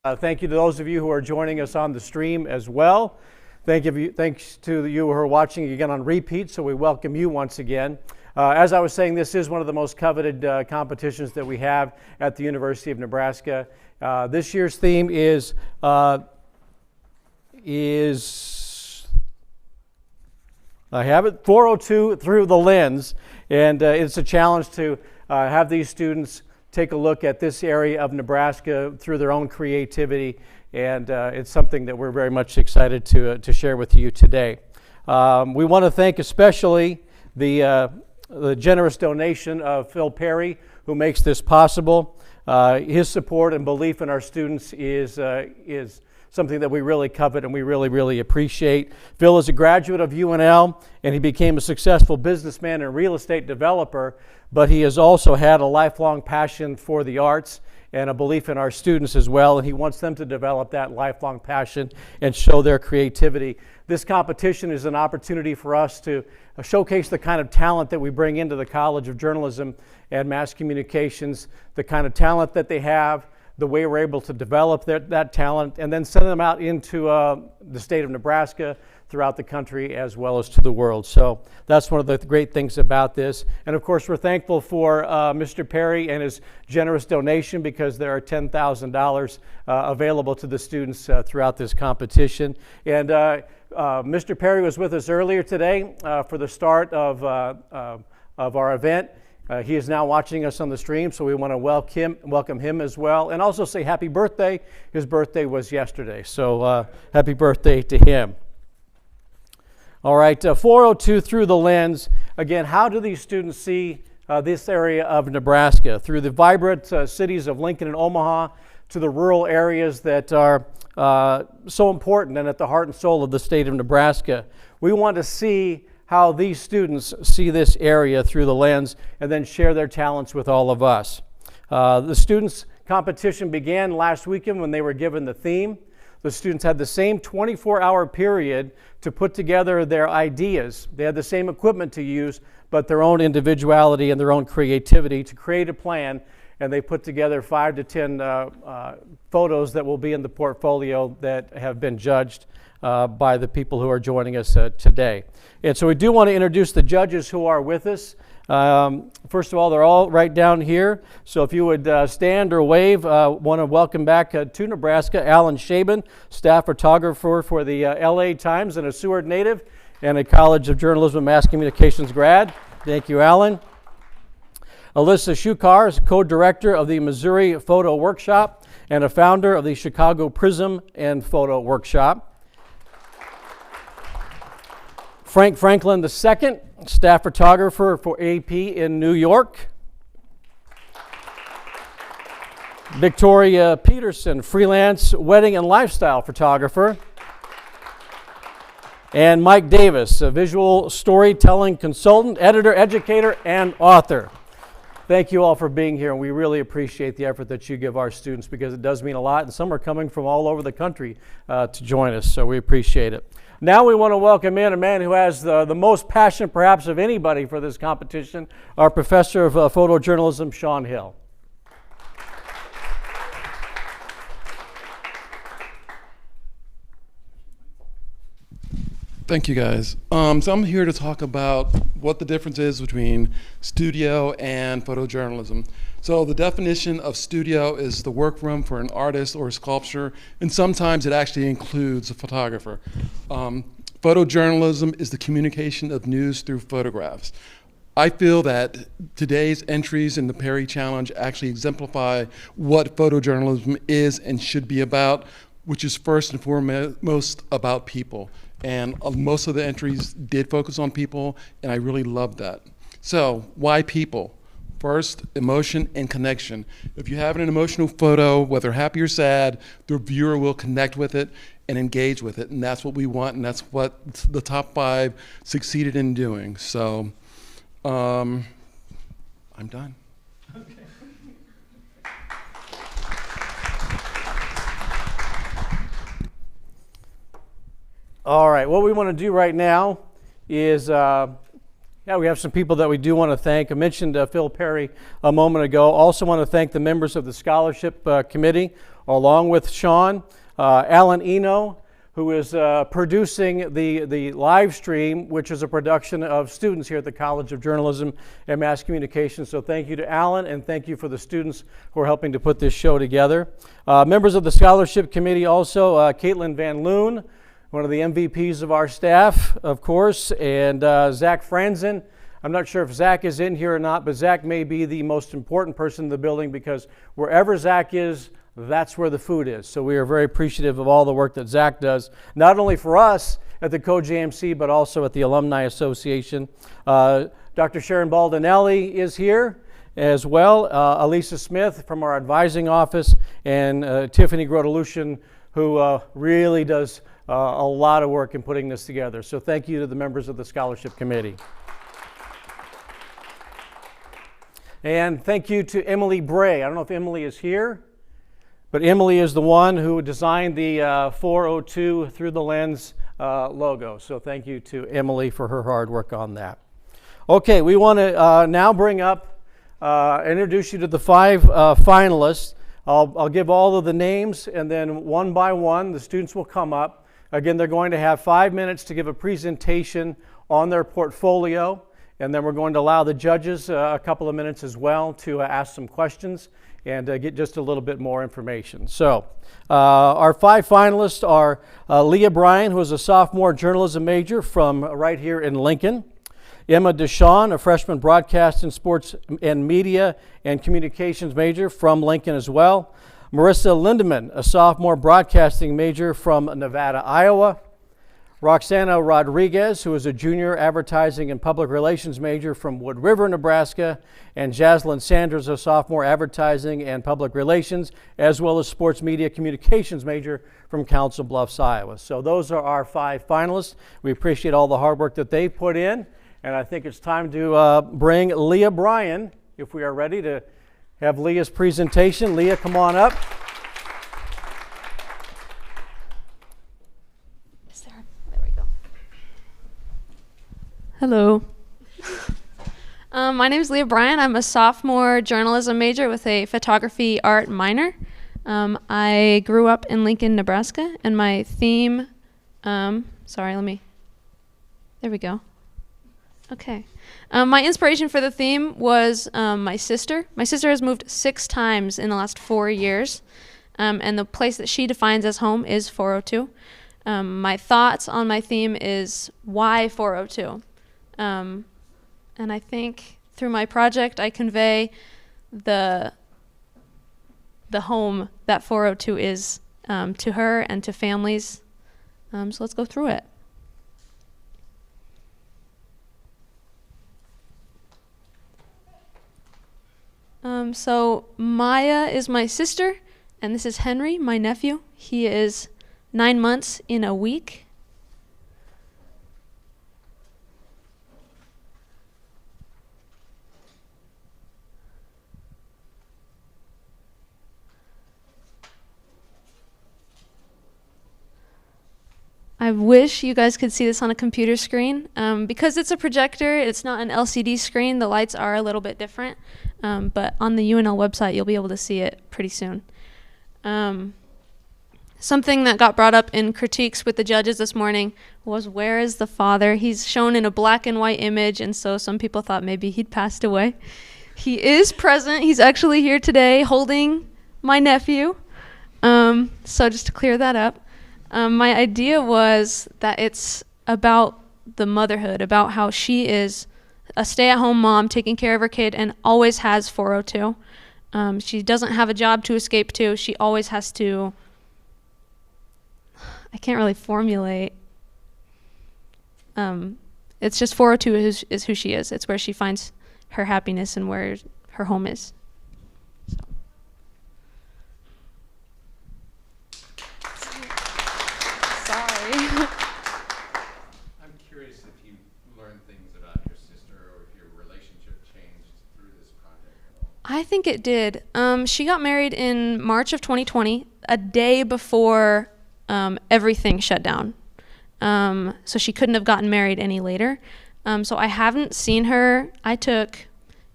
Thank you to those of you who are joining us on the stream as well. Thanks to you who are watching again on repeat, so we welcome you once again. As I was saying, this is one of the most coveted competitions that we have at the University of Nebraska. This year's theme is I have it, 402 Through the Lens, and it's a challenge to have these students take a look at this area of Nebraska through their own creativity, and it's something that we're very much excited to share with you today. We want to thank especially the generous donation of Phil Perry, who makes this possible. His support and belief in our students is something that we really covet and we really appreciate. Phil is a graduate of UNL, and he became a successful businessman and real estate developer, but he has also had a lifelong passion for the arts and a belief in our students as well, and he wants them to develop that lifelong passion and show their creativity. This competition is an opportunity for us to showcase the kind of talent that we bring into the College of Journalism and Mass Communications, the kind of talent that they have, the way we're able to develop that talent, and then send them out into the state of Nebraska, throughout the country, as well as to the world. So that's one of the great things about this. And of course, we're thankful for Mr. Perry and his generous donation, because there are $10,000 available to the students throughout this competition. And Mr. Perry was with us earlier today for the start of our event. He is now watching us on the stream, so we want to welcome him as well, and also say happy birthday. His birthday was yesterday, so happy birthday to him. All right, 402 Through the Lens. Again, how do these students see this area of Nebraska? Through the vibrant cities of Lincoln and Omaha, to the rural areas that are so important and at the heart and soul of the state of Nebraska. We want to see how these students see this area through the lens, and then share their talents with all of us. The students' competition began last weekend when they were given the theme. The students had the same 24-hour period to put together their ideas. They had the same equipment to use, but their own individuality and their own creativity to create a plan, and they put together 5 to 10 photos that will be in the portfolio that have been judged by the people who are joining us today. And so we do want to introduce the judges who are with us. First of all, they're all right down here. So if you would stand or wave, want to welcome back to Nebraska, Alan Shaban, staff photographer for the LA Times and a Seward native and a College of Journalism and Mass Communications grad. Thank you, Alan. Alyssa Shukar is co-director of the Missouri Photo Workshop and a founder of the Chicago Prism and Photo Workshop. Frank Franklin II, staff photographer for AP in New York. Victoria Peterson, freelance wedding and lifestyle photographer. And Mike Davis, a visual storytelling consultant, editor, educator, and author. Thank you all for being here, and we really appreciate the effort that you give our students, because it does mean a lot, and some are coming from all over the country to join us, so we appreciate it. Now we want to welcome in a man who has the most passion perhaps of anybody for this competition, our professor of photojournalism, Sean Hill. Thank you, guys. So I'm here to talk about what the difference is between studio and photojournalism. So the definition of studio is the workroom for an artist or a sculptor, and sometimes it actually includes a photographer. Photojournalism is the communication of news through photographs. I feel that today's entries in the Perry Challenge actually exemplify what photojournalism is and should be about, which is first and foremost about people. And most of the entries did focus on people, and I really loved that. So, why people? First, emotion and connection. If you have an emotional photo, whether happy or sad, the viewer will connect with it and engage with it, and that's what we want, and that's what the top 5 succeeded in doing. So, I'm done. Okay. All right, what we want to do right now is we have some people that we do want to thank. I mentioned Phil Perry a moment ago. Also want to thank the members of the scholarship committee, along with Sean, Alan Eno, who is producing the live stream, which is a production of students here at the College of Journalism and Mass Communication. So thank you to Alan, and thank you for the students who are helping to put this show together. Members of the Scholarship Committee also, Caitlin Van Loon, one of the MVPs of our staff, of course, and Zach Franzen. I'm not sure if Zach is in here or not, but Zach may be the most important person in the building because wherever Zach is, that's where the food is. So we are very appreciative of all the work that Zach does, not only for us at the COJMC, but also at the Alumni Association. Dr. Sharon Baldinelli is here as well, Elisa Smith from our advising office, and Tiffany Grotelushin, who really does a lot of work in putting this together. So thank you to the members of the Scholarship Committee. And thank you to Emily Bray. I don't know if Emily is here, but Emily is the one who designed the 402 Through the Lens logo. So thank you to Emily for her hard work on that. Okay, we want to now bring up, introduce you to the 5 finalists. I'll give all of the names, and then one by one the students will come up. Again, they're going to have 5 minutes to give a presentation on their portfolio, and then we're going to allow the judges a couple of minutes as well to ask some questions and get just a little bit more information. So our 5 finalists are Leah Bryan, who is a sophomore journalism major from right here in Lincoln. Emma Deshawn, a freshman broadcast and sports and media and communications major from Lincoln as well. Marissa Lindemann, a sophomore broadcasting major from Nevada, Iowa. Roxana Rodriguez, who is a junior advertising and public relations major from Wood River, Nebraska, and Jaslyn Sanders, a sophomore advertising and public relations, as well as sports media communications major from Council Bluffs, Iowa. So those are our 5 finalists. We appreciate all the hard work that they put in, and I think it's time to bring Leah Bryan, if we are ready to have Leah's presentation. Leah, come on up. Hello. My name is Leah Bryan. I'm a sophomore journalism major with a photography art minor. I grew up in Lincoln, Nebraska, and my theme, there we go. Okay. My inspiration for the theme was my sister. My sister has moved 6 times in the last 4 years, and the place that she defines as home is 402. My thoughts on my theme is why 402? And I think through my project I convey the home that 402 is to her and to families. So let's go through it. So Maya is my sister, and this is Henry, my nephew. He is 9 months in a week. I wish you guys could see this on a computer screen. Because it's a projector, it's not an LCD screen, the lights are a little bit different. But on the UNL website, you'll be able to see it pretty soon. Something that got brought up in critiques with the judges this morning was, where is the father? He's shown in a black and white image, and so some people thought maybe he'd passed away. He is present. He's actually here today holding my nephew. So just to clear that up. My idea was that it's about the motherhood, about how she is a stay-at-home mom taking care of her kid and always has 402. She doesn't have a job to escape to. She always has to, I can't really formulate. It's just 402 is who she is. It's where she finds her happiness and where her home is. I'm curious if you learned things about your sister or if your relationship changed through this project at all. I think it did. She got married in March of 2020, a day before everything shut down. So she couldn't have gotten married any later. So I haven't seen her. I took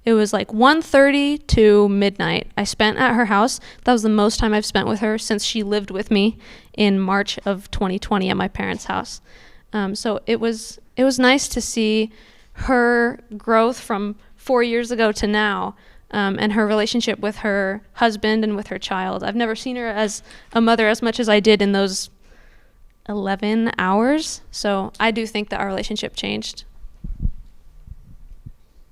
it was like 1:30 to midnight I spent at her house. That was the most time I've spent with her since she lived with me in March of 2020 at my parents' house. So it was nice to see her growth from 4 years ago to now, and her relationship with her husband and with her child. I've never seen her as a mother as much as I did in those 11 hours. So I do think that our relationship changed.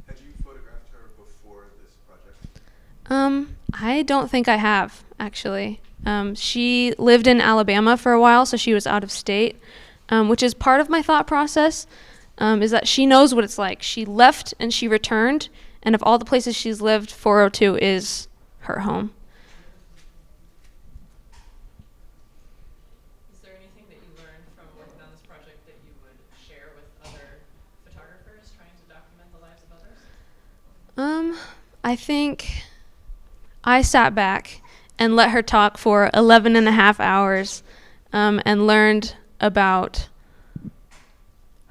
Had you photographed her before this project? I don't think I have, actually. She lived in Alabama for a while, so she was out of state, which is part of my thought process, is that she knows what it's like. She left and she returned, and of all the places she's lived, 402 is her home. Is there anything that you learned from working on this project that you would share with other photographers trying to document the lives of others? I think I sat back and let her talk for 11 and a half hours, and learned about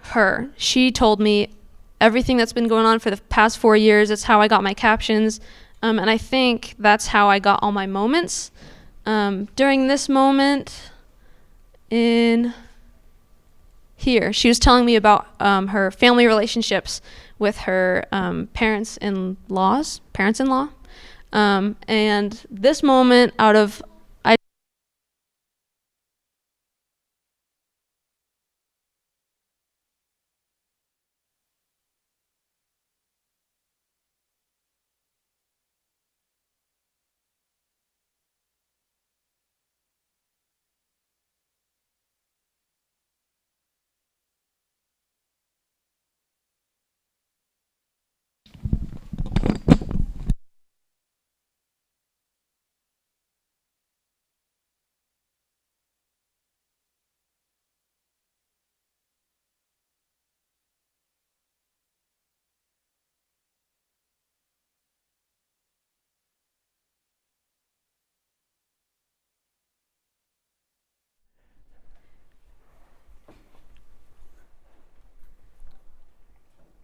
her. She told me everything that's been going on for the past 4 years. It's how I got my captions, and I think that's how I got all my moments. During this moment in here, she was telling me about her family relationships with her parents-in-law. And this moment out of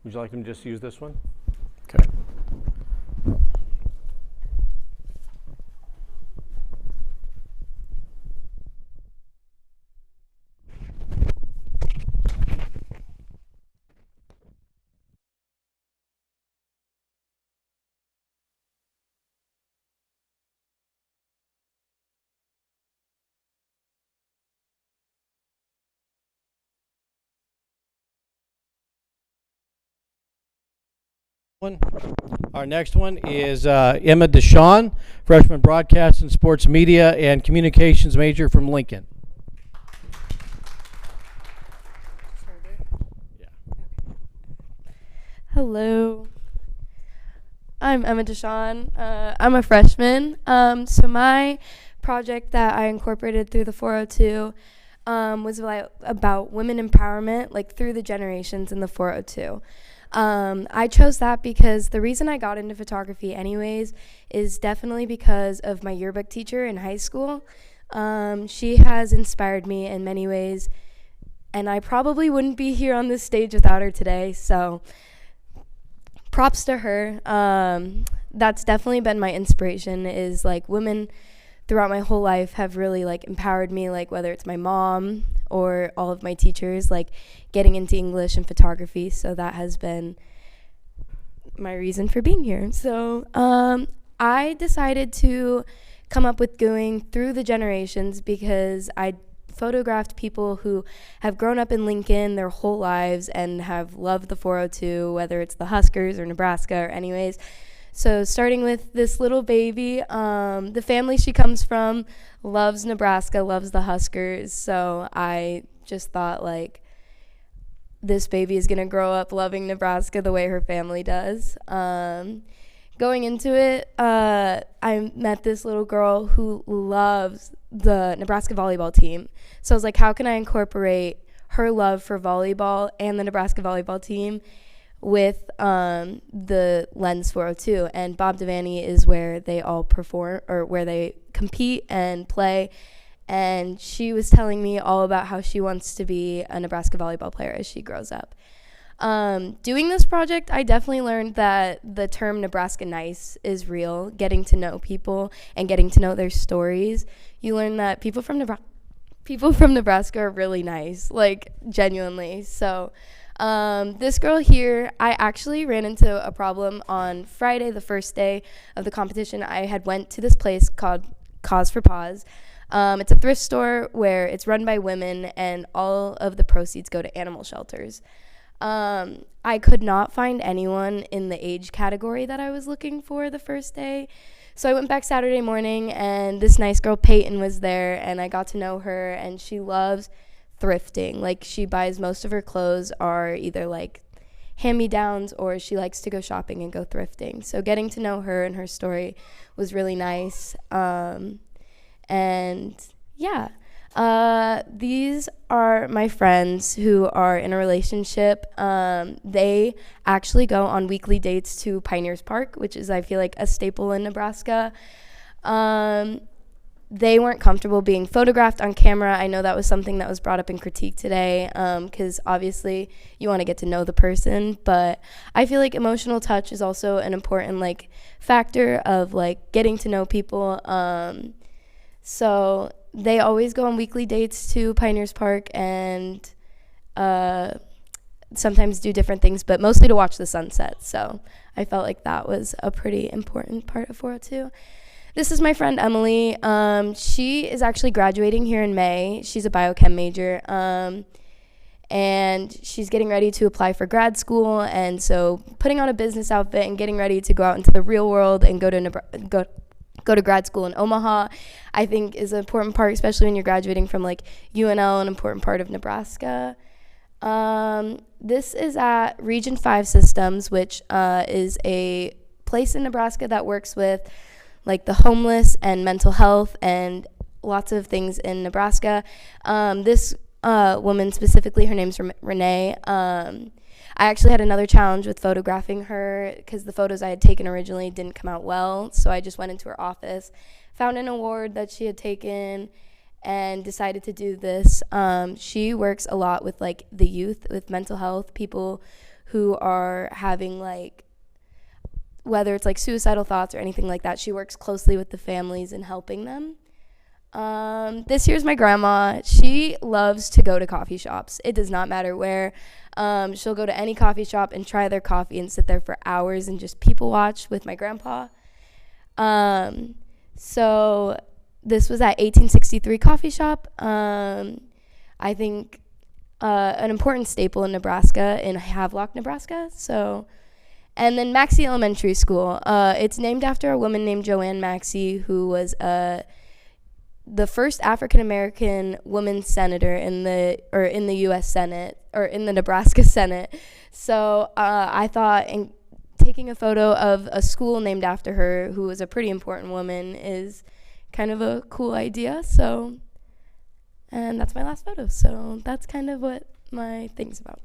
Would you like them to just use this one? Okay. Our next one is Emma Deshawn, freshman broadcast and sports media and communications major from Lincoln. Hello. I'm Emma Deshawn. I'm a freshman. So my project that I incorporated through the 402 was about women empowerment, like through the generations in the 402. I chose that because the reason I got into photography anyways is definitely because of my yearbook teacher in high school. She has inspired me in many ways, and I probably wouldn't be here on this stage without her today, so props to her. That's definitely been my inspiration, is like women throughout my whole life have really like empowered me, like whether it's my mom or all of my teachers, like getting into English and photography. So that has been my reason for being here. So I decided to come up with going through the generations because I photographed people who have grown up in Lincoln their whole lives and have loved the 402, whether it's the Huskers or Nebraska or anyways. So starting with this little baby, the family she comes from loves Nebraska, loves the Huskers. So I just thought like this baby is going to grow up loving Nebraska the way her family does. Going into it, I met this little girl who loves the Nebraska volleyball team. So I was like, how can I incorporate her love for volleyball and the Nebraska volleyball team with the Lens 402? And Bob Devaney is where they all perform, or where they compete and play. And she was telling me all about how she wants to be a Nebraska volleyball player as she grows up. Doing this project, I definitely learned that the term Nebraska nice is real, getting to know people and getting to know their stories. You learn that people from Nebraska are really nice, like genuinely. So this girl here, I actually ran into a problem on Friday, the first day of the competition. I had went to this place called Cause for Paws. It's a thrift store where it's run by women, and all of the proceeds go to animal shelters. I could not find anyone in the age category that I was looking for the first day. So I went back Saturday morning, and this nice girl, Peyton, was there, and I got to know her, and she loves thrifting. Like, she buys most of her clothes are either like hand-me-downs, or she likes to go shopping and go thrifting. So getting to know her and her story was really nice. And yeah. These are my friends who are in a relationship. They actually go on weekly dates to Pioneers Park, which is, I feel like, a staple in Nebraska. They weren't comfortable being photographed on camera. I know that was something that was brought up in critique today, because obviously you want to get to know the person, but I feel like emotional touch is also an important like factor of like getting to know people. So they always go on weekly dates to Pioneers Park and sometimes do different things, but mostly to watch the sunset. So I felt like that was a pretty important part of 402. This is my friend Emily. She is actually graduating here in May. She's a biochem major. And she's getting ready to apply for grad school. And so putting on a business outfit and getting ready to go out into the real world and go to grad school in Omaha, I think is an important part, especially when you're graduating from like UNL, an important part of Nebraska. This is at Region 5 Systems, which is a place in Nebraska that works with like the homeless and mental health and lots of things in Nebraska. This woman specifically, her name's Renee. I actually had another challenge with photographing her because the photos I had taken originally didn't come out well. So I just went into her office, found an award that she had taken, and decided to do this. She works a lot with like the youth with mental health, people who are having like, whether it's like suicidal thoughts or anything like that. She works closely with the families and helping them. This here's my grandma. She loves to go to coffee shops. It does not matter where. She'll go to any coffee shop and try their coffee and sit there for hours and just people watch with my grandpa. So this was at 1863 Coffee Shop. I think an important staple in Nebraska, in Havelock, Nebraska. So, and then Maxey Elementary School. It's named after a woman named Joanne Maxey, who was the first African-American woman senator in the U.S. Senate, or in the Nebraska Senate. So I thought taking a photo of a school named after her, who was a pretty important woman, is kind of a cool idea. So, and that's my last photo. So that's kind of what my thing's about.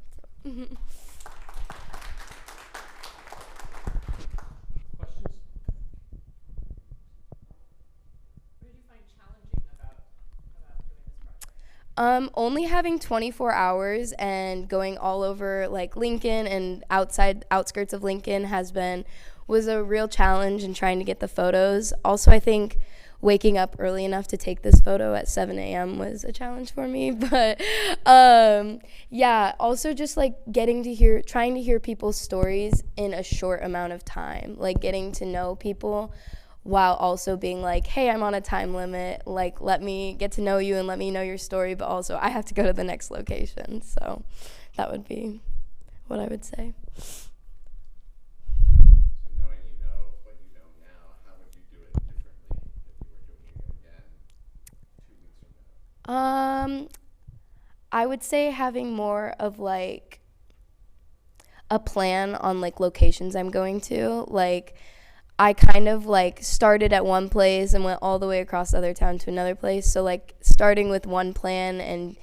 Only having 24 hours and going all over like Lincoln and outskirts of Lincoln was a real challenge in trying to get the photos. Also, I think waking up early enough to take this photo at 7 a.m. was a challenge for me. But yeah, also just like trying to hear people's stories in a short amount of time, like getting to know people while also being like, hey, I'm on a time limit, like let me get to know you and let me know your story, but also I have to go to the next location. So that would be what I would say. So knowing you know what you know now, how would you do it differently if you were doing it again 2 weeks from now? I would say having more of like a plan on like locations I'm going to. Like, I kind of like started at one place and went all the way across the other town to another place. So like starting with one plan and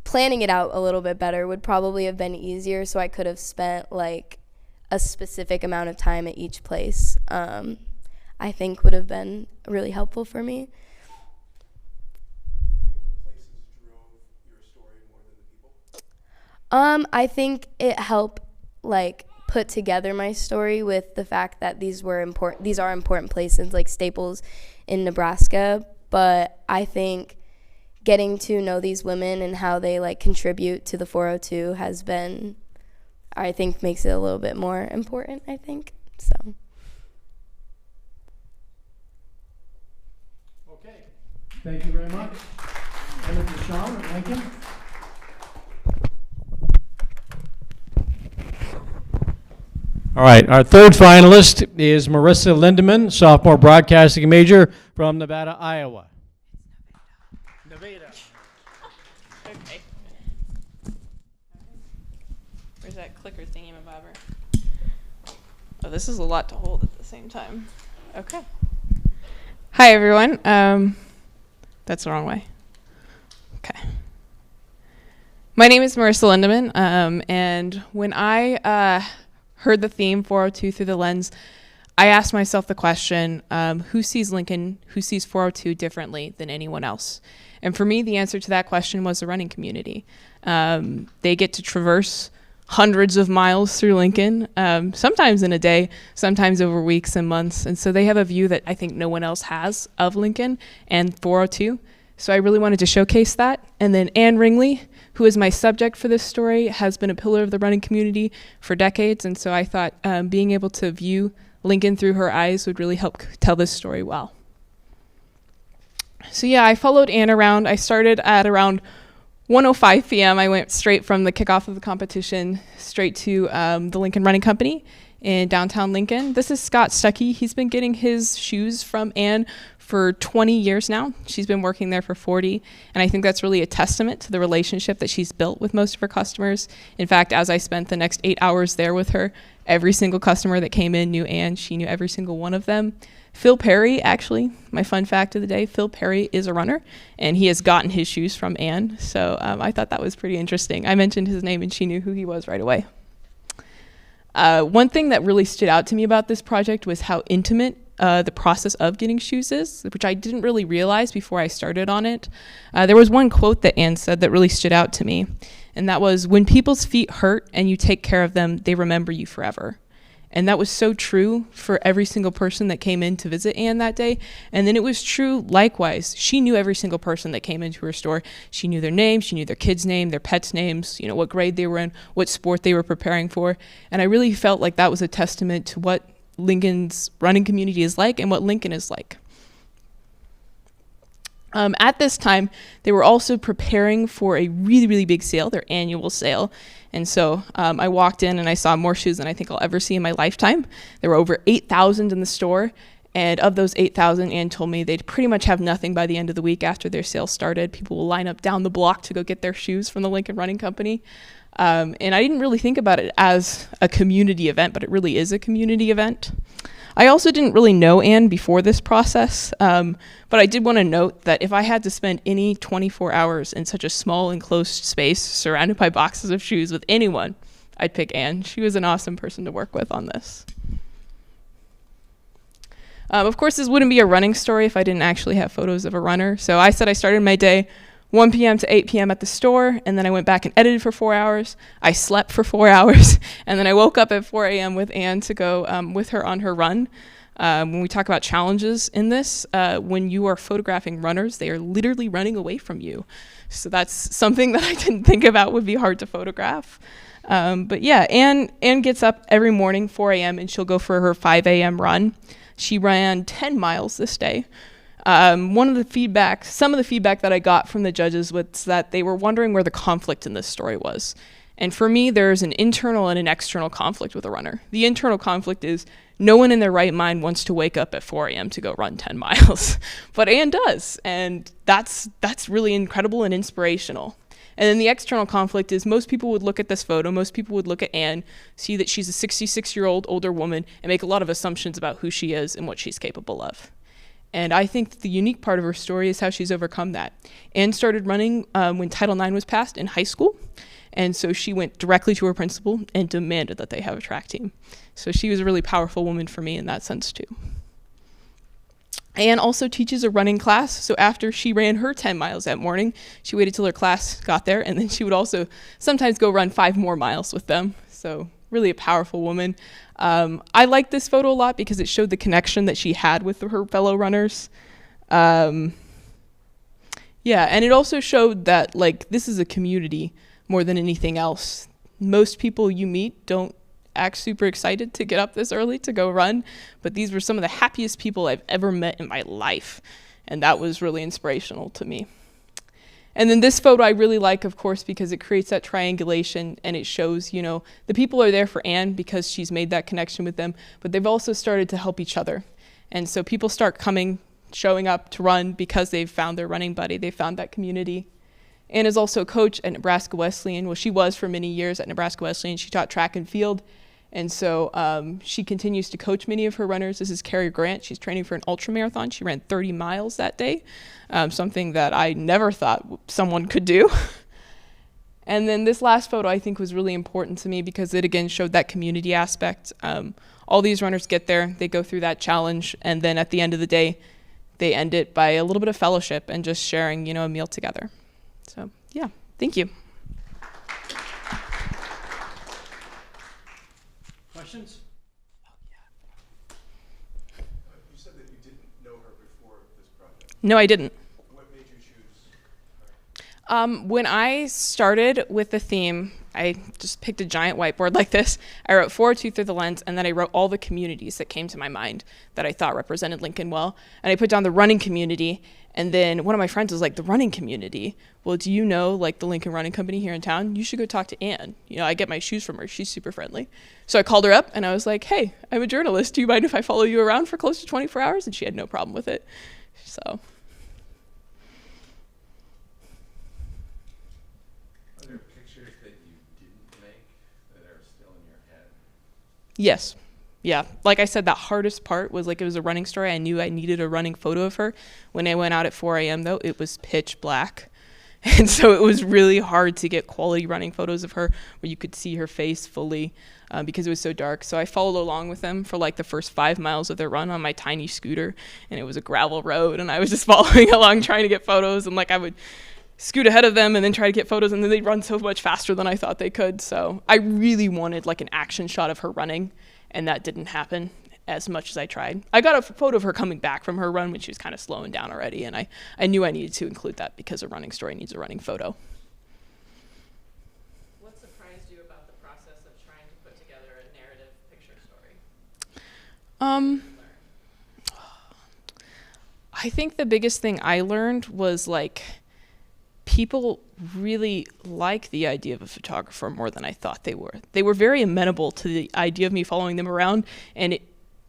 planning it out a little bit better would probably have been easier. So I could have spent like a specific amount of time at each place. I think would have been really helpful for me. Do you think the places drove your story more than the people? I think it helped like put together my story with the fact that these are important places like Staples in Nebraska, but I think getting to know these women and how they like contribute to the 402 has been, I think, makes it a little bit more important, I think. So Okay. Thank you very much. And Mr. Sean at Lincoln. All right, our third finalist is Marissa Lindemann, sophomore broadcasting major from Nevada, Iowa. Nevada. Okay. Where's that clicker thingy, my bobber? Oh, this is a lot to hold at the same time. Okay. Hi, everyone. That's the wrong way. Okay. My name is Marissa Lindemann, and when I heard the theme 402 through the lens, I asked myself the question, who sees Lincoln, who sees 402 differently than anyone else? And for me, the answer to that question was the running community. They get to traverse hundreds of miles through Lincoln, sometimes in a day, sometimes over weeks and months. And so they have a view that I think no one else has of Lincoln and 402. So I really wanted to showcase that. And then Anne Ringley, who is my subject for this story, has been a pillar of the running community for decades. And so I thought being able to view Lincoln through her eyes would really help tell this story well. So yeah, I followed Anne around. I started at around 1:05 p.m. I went straight from the kickoff of the competition straight to the Lincoln Running Company in downtown Lincoln. This is Scott Stuckey. He's been getting his shoes from Anne for 20 years now. She's been working there for 40, and I think that's really a testament to the relationship that she's built with most of her customers. In fact, as I spent the next 8 hours there with her, every single customer that came in knew Anne. She knew every single one of them. Phil Perry, actually, my fun fact of the day, Phil Perry is a runner, and he has gotten his shoes from Anne, so I thought that was pretty interesting. I mentioned his name, and she knew who he was right away. One thing that really stood out to me about this project was how intimate the process of getting shoes is, which I didn't really realize before I started on it. There was one quote that Anne said that really stood out to me, and that was, "When people's feet hurt and you take care of them, they remember you forever." And that was so true for every single person that came in to visit Anne that day. And then it was true likewise. She knew every single person that came into her store. She knew their name, she knew their kid's name, their pet's names, you know, what grade they were in, what sport they were preparing for. And I really felt like that was a testament to what Lincoln's running community is like and what Lincoln is like. At this time, they were also preparing for a really, really big sale, their annual sale. And so I walked in and I saw more shoes than I think I'll ever see in my lifetime. There were over 8,000 in the store. And of those 8,000, Anne told me they'd pretty much have nothing by the end of the week after their sale started. People will line up down the block to go get their shoes from the Lincoln Running Company. And I didn't really think about it as a community event, but it really is a community event. I also didn't really know Anne before this process, but I did want to note that if I had to spend any 24 hours in such a small enclosed space surrounded by boxes of shoes with anyone, I'd pick Anne. She was an awesome person to work with on this. Of course, this wouldn't be a running story if I didn't actually have photos of a runner. So I said I started my day 1 p.m. to 8 p.m. at the store, and then I went back and edited for 4 hours. I slept for 4 hours, and then I woke up at 4 a.m. with Anne to go with her on her run. When we talk about challenges in this, when you are photographing runners, they are literally running away from you. So that's something that I didn't think about would be hard to photograph. But yeah, Anne gets up every morning, 4 a.m., and she'll go for her 5 a.m. run. She ran 10 miles this day. Some of the feedback that I got from the judges was that they were wondering where the conflict in this story was. And for me, there's an internal and an external conflict with a runner. The internal conflict is no one in their right mind wants to wake up at 4 a.m. to go run 10 miles, but Anne does. And that's really incredible and inspirational. And then the external conflict is most people would look at this photo, most people would look at Anne, see that she's a 66-year-old older woman, and make a lot of assumptions about who she is and what she's capable of. And I think that the unique part of her story is how she's overcome that. Anne started running when Title IX was passed in high school. And so she went directly to her principal and demanded that they have a track team. So she was a really powerful woman for me in that sense too. Anne also teaches a running class, so after she ran her 10 miles that morning, she waited till her class got there, and then she would also sometimes go run 5 more miles with them. So really a powerful woman. I like this photo a lot because it showed the connection that she had with her fellow runners. Yeah, and it also showed that like this is a community more than anything else. Most people you meet don't act super excited to get up this early to go run, but these were some of the happiest people I've ever met in my life, and that was really inspirational to me. And then this photo I really like, of course, because it creates that triangulation, and it shows, you know, the people are there for Anne because she's made that connection with them, but they've also started to help each other. And so people start showing up to run because they've found their running buddy, they found that community. Anne is also a coach at Nebraska Wesleyan. Well, she was for many years at Nebraska Wesleyan. She taught track and field. And so she continues to coach many of her runners. This is Carrie Grant. She's training for an ultramarathon. She ran 30 miles that day, something that I never thought someone could do. And then this last photo I think was really important to me because it again showed that community aspect. All these runners get there, they go through that challenge, and then at the end of the day, they end it by a little bit of fellowship and just sharing, you know, a meal together. So yeah, thank you. Questions? You said that you didn't know her before this project. No, I didn't. What made you choose her? When I started with the theme, I just picked a giant whiteboard like this. I wrote 402 through the lens, and then I wrote all the communities that came to my mind that I thought represented Lincoln well. And I put down the running community, and then one of my friends was like, the running community? Well, do you know like the Lincoln Running Company here in town? You should go talk to Anne. You know, I get my shoes from her. She's super friendly. So I called her up, and I was like, hey, I'm a journalist. Do you mind if I follow you around for close to 24 hours? And she had no problem with it. So. Are there pictures that you didn't make that are still in your head? Yes. Yeah. Like I said, the hardest part was like it was a running story. I knew I needed a running photo of her. When I went out at 4 a.m., though, it was pitch black. And so it was really hard to get quality running photos of her where you could see her face fully because it was so dark. So I followed along with them for like the first 5 miles of their run on my tiny scooter. And it was a gravel road. And I was just following along trying to get photos. And like I would scoot ahead of them and then try to get photos. And then they'd run so much faster than I thought they could. So I really wanted like an action shot of her running. And that didn't happen as much as I tried. I got a photo of her coming back from her run when she was kind of slowing down already, and I knew I needed to include that because a running story needs a running photo. What surprised you about the process of trying to put together a narrative picture story? I think the biggest thing I learned was like people really like the idea of a photographer more than I thought they were. They were very amenable to the idea of me following them around, and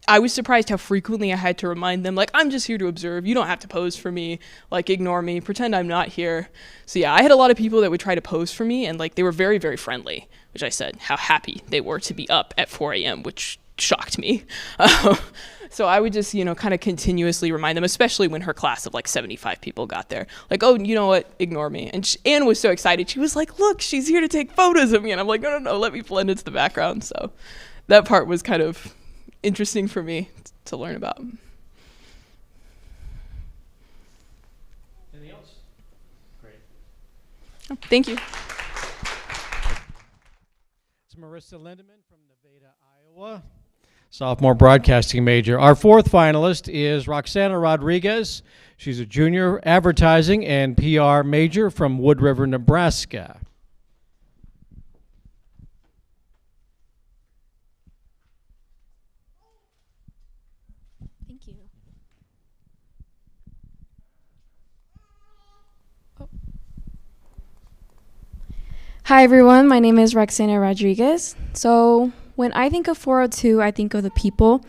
I was surprised how frequently I had to remind them, like, I'm just here to observe. You don't have to pose for me. Like, ignore me. Pretend I'm not here. So, yeah, I had a lot of people that would try to pose for me, and, like, they were very, very friendly, which I said how happy they were to be up at 4 a.m., which shocked me. So I would just, kind of continuously remind them, especially when her class of, like, 75 people got there. Like, oh, you know what? Ignore me. And Anne was so excited. She was like, look, she's here to take photos of me. And I'm like, no, let me blend into the background. So that part was kind of interesting for me to learn about. Anything else? Great. Oh, thank you. It's Marissa Lindeman from Nevada, Iowa, sophomore broadcasting major. Our fourth finalist is Roxana Rodriguez. She's a junior advertising and PR major from Wood River, Nebraska. Thank you. Hi everyone, my name is Roxana Rodriguez. So when I think of 402, I think of the people.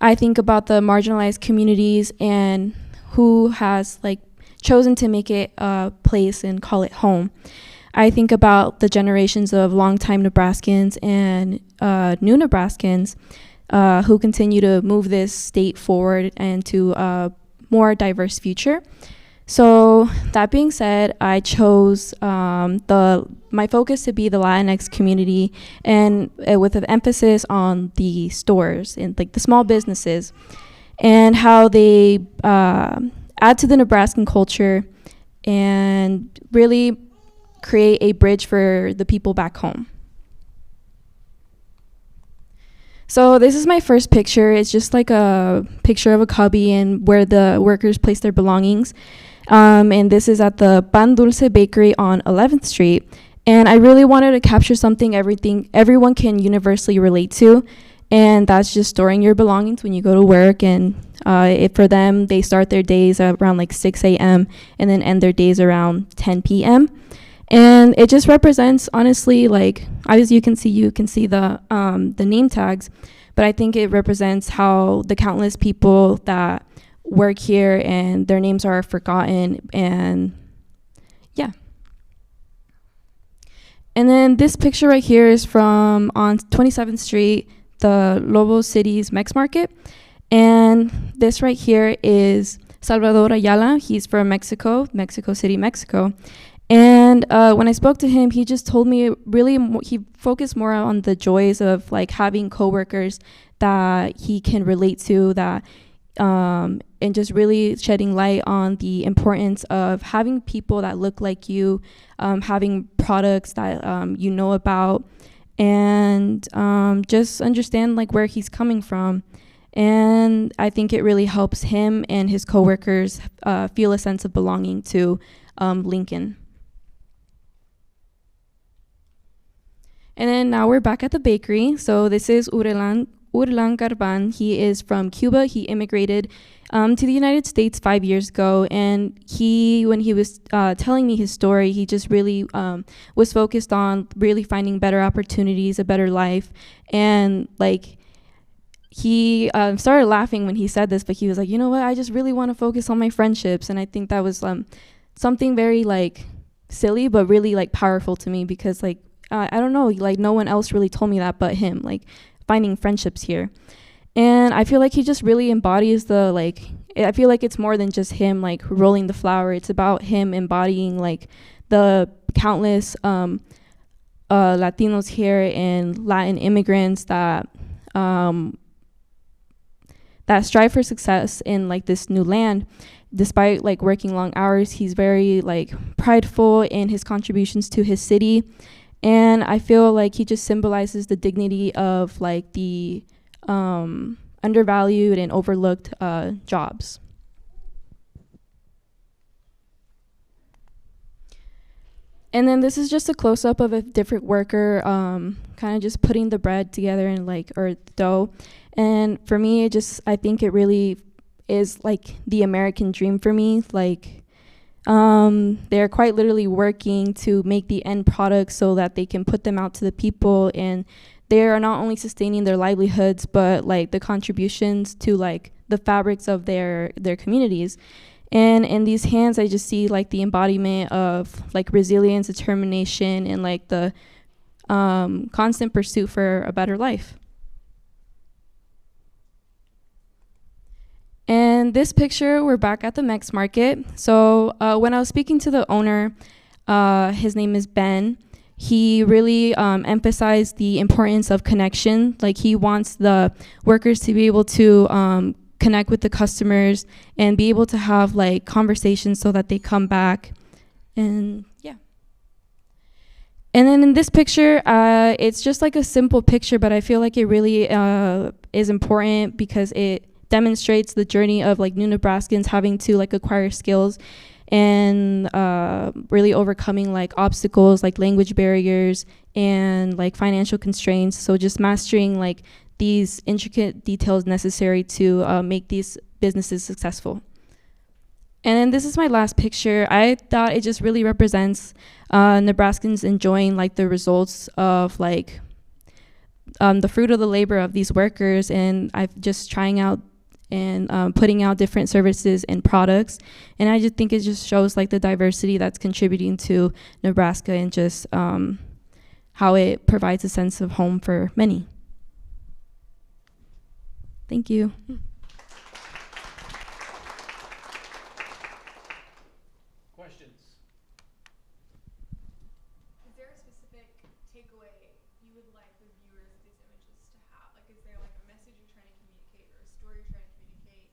I think about the marginalized communities and who has chosen to make it a place and call it home. I think about the generations of longtime Nebraskans and new Nebraskans who continue to move this state forward and to a more diverse future. So that being said, I chose my focus to be the Latinx community, and with an emphasis on the stores and the small businesses. and how they add to the Nebraskan culture and really create a bridge for the people back home. So this is my first picture. It's just like a picture of a cubby and where the workers place their belongings. And this is at the Pan Dulce Bakery on 11th Street. And I really wanted to capture something everyone can universally relate to. And that's just storing your belongings when you go to work. And for them, they start their days around like 6 a.m. and then end their days around 10 p.m. And it just represents, honestly, like, as you can see the name tags, but I think it represents how the countless people that work here and their names are forgotten, and yeah. And then this picture right here is from on 27th Street, the Lobo City's Mex Market. And this right here is Salvador Ayala. He's from Mexico City, Mexico. And when I spoke to him, he just told me he focused more on the joys of like having coworkers that he can relate to, that and just really shedding light on the importance of having people that look like you, having products that you know about, and just understand like where he's coming from. And I think it really helps him and his coworkers feel a sense of belonging to Lincoln. And then now we're back at the bakery. So this is Urlan Garban. He is from Cuba. He immigrated to the United States 5 years ago. And when he was telling me his story, he just really was focused on really finding better opportunities, a better life. And like, he started laughing when he said this, but he was like, you know what, I just really want to focus on my friendships. And I think that was something very like silly, but really like powerful to me, because like, I don't know, like no one else really told me that but him, like finding friendships here. And I feel like he just really embodies I feel like it's more than just him like rolling the flour. It's about him embodying like the countless Latinos here and Latin immigrants that strive for success in like this new land. Despite like working long hours, he's very like prideful in his contributions to his city. And I feel like he just symbolizes the dignity of like the undervalued and overlooked jobs. And then this is just a close-up of a different worker kind of just putting the bread together and or dough. And for me, I think it really is like the American dream for me. Like, they're quite literally working to make the end product so that they can put them out to the people, and they are not only sustaining their livelihoods, but like the contributions to like the fabrics of their communities. And in these hands, I just see like the embodiment of like resilience, determination, and like the constant pursuit for a better life. And this picture, we're back at the Mex Market. So when I was speaking to the owner, his name is Ben, he really emphasized the importance of connection. Like, he wants the workers to be able to connect with the customers and be able to have like conversations so that they come back. And yeah. And then in this picture, it's just like a simple picture, but I feel like it really is important because it demonstrates the journey of like new Nebraskans having to like acquire skills and really overcoming like obstacles like language barriers and like financial constraints. So just mastering like these intricate details necessary to make these businesses successful. And then this is my last picture. I thought it just really represents Nebraskans enjoying like the results of like the fruit of the labor of these workers, and I've just trying out and putting out different services and products. And I just think it just shows like the diversity that's contributing to Nebraska and just how it provides a sense of home for many. Thank you. Questions? Is there a specific takeaway you would like the viewers of these images to have? Like, is there like a message you're trying to communicate or a story you're trying to communicate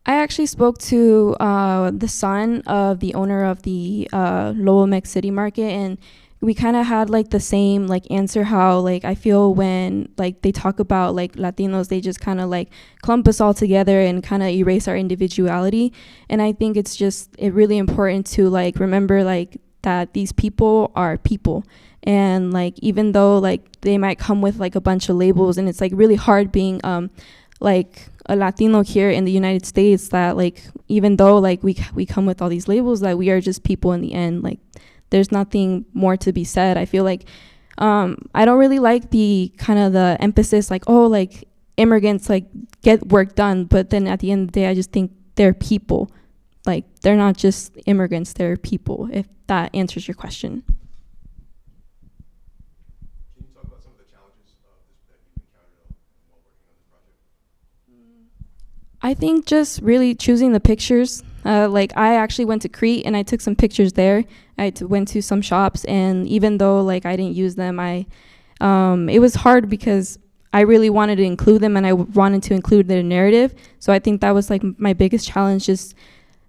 I actually spoke to the son of the owner of the Lowell Mex City Market, and we kind of had like the same like answer. How like I feel when like they talk about like Latinos, they just kind of like clump us all together and kind of erase our individuality. And I think it's really important to like remember like that these people are people, and like even though like they might come with like a bunch of labels, and it's like really hard being like a Latino here in the United States, that like even though like we come with all these labels, that we are just people in the end. Like there's nothing more to be said. I feel like I don't really like the kind of the emphasis like, oh, like immigrants like get work done, but then at the end of the day I just think they're people. Like they're not just immigrants, they're people, if that answers your question. Can you talk about some of the challenges that you've encountered while working on this project? I think just really choosing the pictures. Like I actually went to Crete and I took some pictures there. Went to some shops, and even though like I didn't use them, it was hard because I really wanted to include them and I wanted to include their narrative. So I think that was like my biggest challenge, just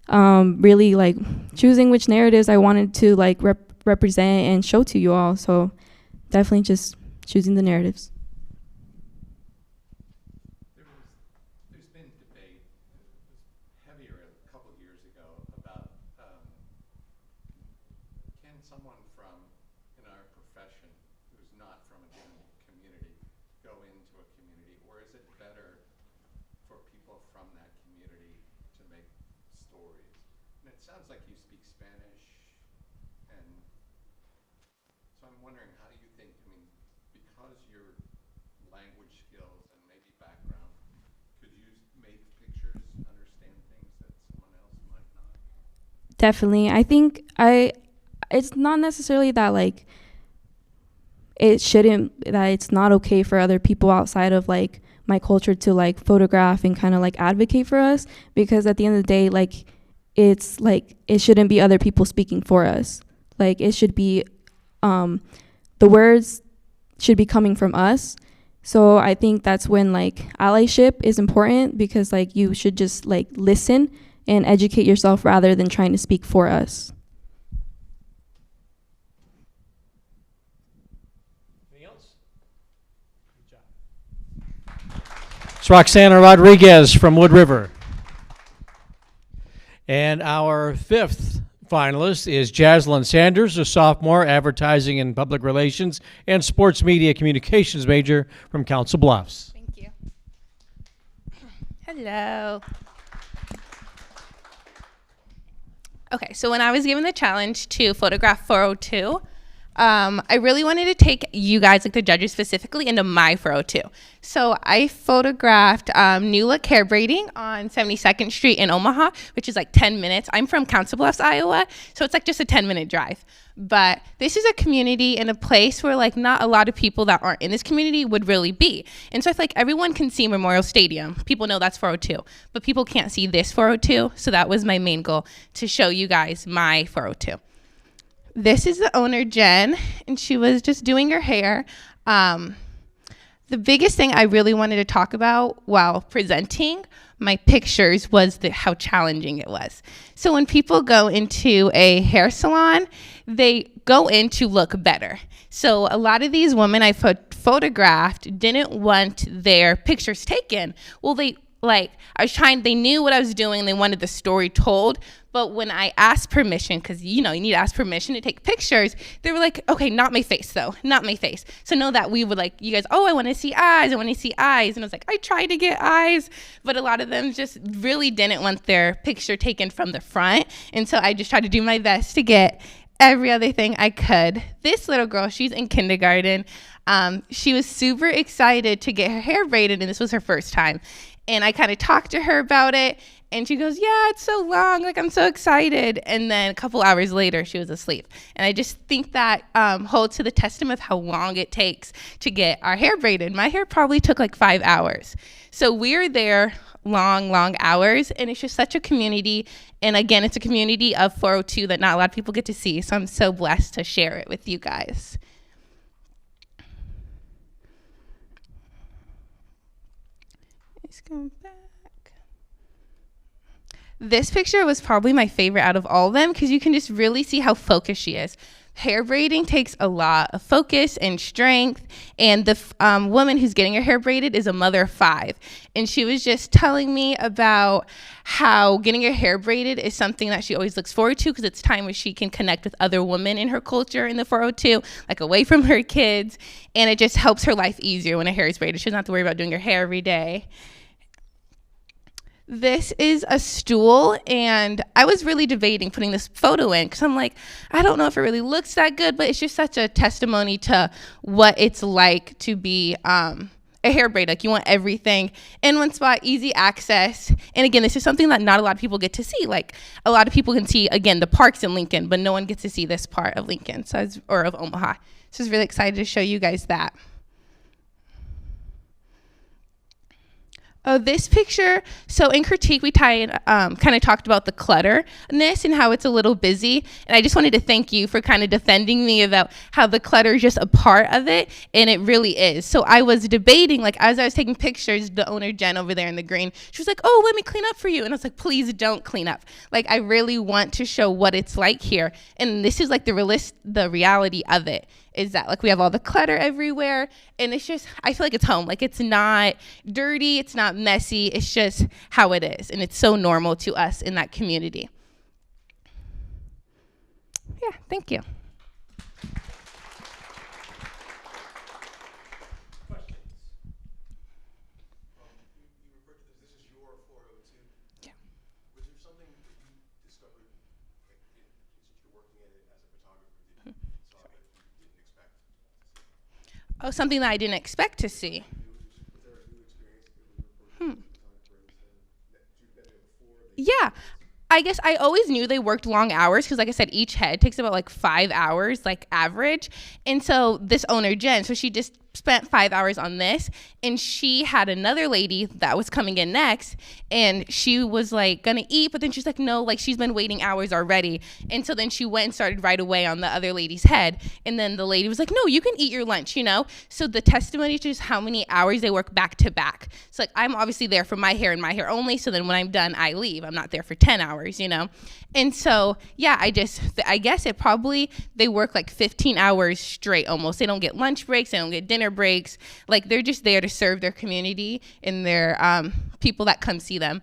really like choosing which narratives I wanted to like represent and show to you all. So definitely just choosing the narratives. There's been debate, heavier a couple of years ago, about can someone from in our profession who's not from a given community go into a community, or is it better for people from that community to make stories? And it sounds like you speak Spanish, and so I'm wondering, how do you think, I mean, because your language skills and maybe background, could you make pictures understand things that someone else might not? Definitely. I think it's not necessarily that like that it's not okay for other people outside of like my culture to like photograph and kind of like advocate for us, because at the end of the day, like it's like it shouldn't be other people speaking for us. Like it should be the words should be coming from us. So I think that's when like allyship is important, because like you should just like listen and educate yourself rather than trying to speak for us. Anything else? Good job. It's Roxana Rodriguez from Wood River. And our fifth finalist is Jaslyn Sanders, a sophomore, advertising and public relations and sports media communications major from Council Bluffs. Thank you. Hello. Okay, so when I was given the challenge to photograph 402, I really wanted to take you guys, like the judges specifically, into my 402. So I photographed New Look Hair Braiding on 72nd Street in Omaha, which is like 10 minutes. I'm from Council Bluffs, Iowa, so it's like just a 10-minute drive. But this is a community and a place where like not a lot of people that aren't in this community would really be. And so I feel like everyone can see Memorial Stadium. People know that's 402, but people can't see this 402. So that was my main goal, to show you guys my 402. This is the owner, Jen, and she was just doing her hair. The biggest thing I really wanted to talk about while presenting my pictures was how challenging it was. So when people go into a hair salon, they go in to look better. So a lot of these women I photographed didn't want their pictures taken. Well, they knew what I was doing, they wanted the story told, but when I asked permission, because you need to ask permission to take pictures, they were like, okay, not my face though, not my face. So know that we would like, you guys, oh, I want to see eyes, and I was like, I tried to get eyes, but a lot of them just really didn't want their picture taken from the front, and so I just tried to do my best to get every other thing I could. This little girl, she's in kindergarten. She was super excited to get her hair braided, and this was her first time. And I kind of talked to her about it, and she goes, yeah, it's so long, like I'm so excited. And then a couple hours later, she was asleep. And I just think that holds to the testament of how long it takes to get our hair braided. My hair probably took like 5 hours. So we're there long hours, and it's just such a community. And again, it's a community of 402 that not a lot of people get to see. So I'm so blessed to share it with you guys. Go back. This picture was probably my favorite out of all of them because you can just really see how focused she is. Hair braiding takes a lot of focus and strength, and the woman who's getting her hair braided is a mother of 5, and she was just telling me about how getting her hair braided is something that she always looks forward to because it's time where she can connect with other women in her culture in the 402, like away from her kids, and it just helps her life easier when her hair is braided. She doesn't have to worry about doing her hair every day. This is a stool, and I was really debating putting this photo in because I'm like, I don't know if it really looks that good, but it's just such a testimony to what it's like to be a hair braid. Like, you want everything in one spot, easy access. And again, this is something that not a lot of people get to see. Like, a lot of people can see, again, the parks in Lincoln, but no one gets to see this part of Lincoln, or of Omaha. So I was really excited to show you guys that. Oh, this picture, so in critique, we kind of talked about the clutterness and how it's a little busy. And I just wanted to thank you for kind of defending me about how the clutter is just a part of it, and it really is. So I was debating, like, as I was taking pictures, the owner, Jen, over there in the green, she was like, oh, let me clean up for you. And I was like, please don't clean up. Like, I really want to show what it's like here. And this is like the reality of it. Is that, like, we have all the clutter everywhere, and it's just, I feel like it's home. Like, it's not dirty, it's not messy, it's just how it is, and it's so normal to us in that community. Yeah, thank you. Questions? You referred to this is your 402. Yeah. Was there something that you discovered, like, since you're working at it as a photographer, that you saw that you didn't expect? Oh, something that I didn't expect to see. Was there a new experience that you were that you've been there before? Yeah. I guess I always knew they worked long hours because, like I said, each head takes about like 5 hours, like average. And so this owner, Jen, so she just spent 5 hours on this, and she had another lady that was coming in next, and she was like gonna eat, but then she's like, no, like, she's been waiting hours already. And so then she went and started right away on the other lady's head, and then the lady was like, no, you can eat your lunch, you know. So the testimony is just how many hours they work back to back. So, like, I'm obviously there for my hair and my hair only, so then when I'm done, I leave. I'm not there for 10 hours, you know. And so, yeah, I guess it probably, they work like 15 hours straight almost. They don't get lunch breaks, they don't get dinner breaks. Like, they're just there to serve their community and their people that come see them.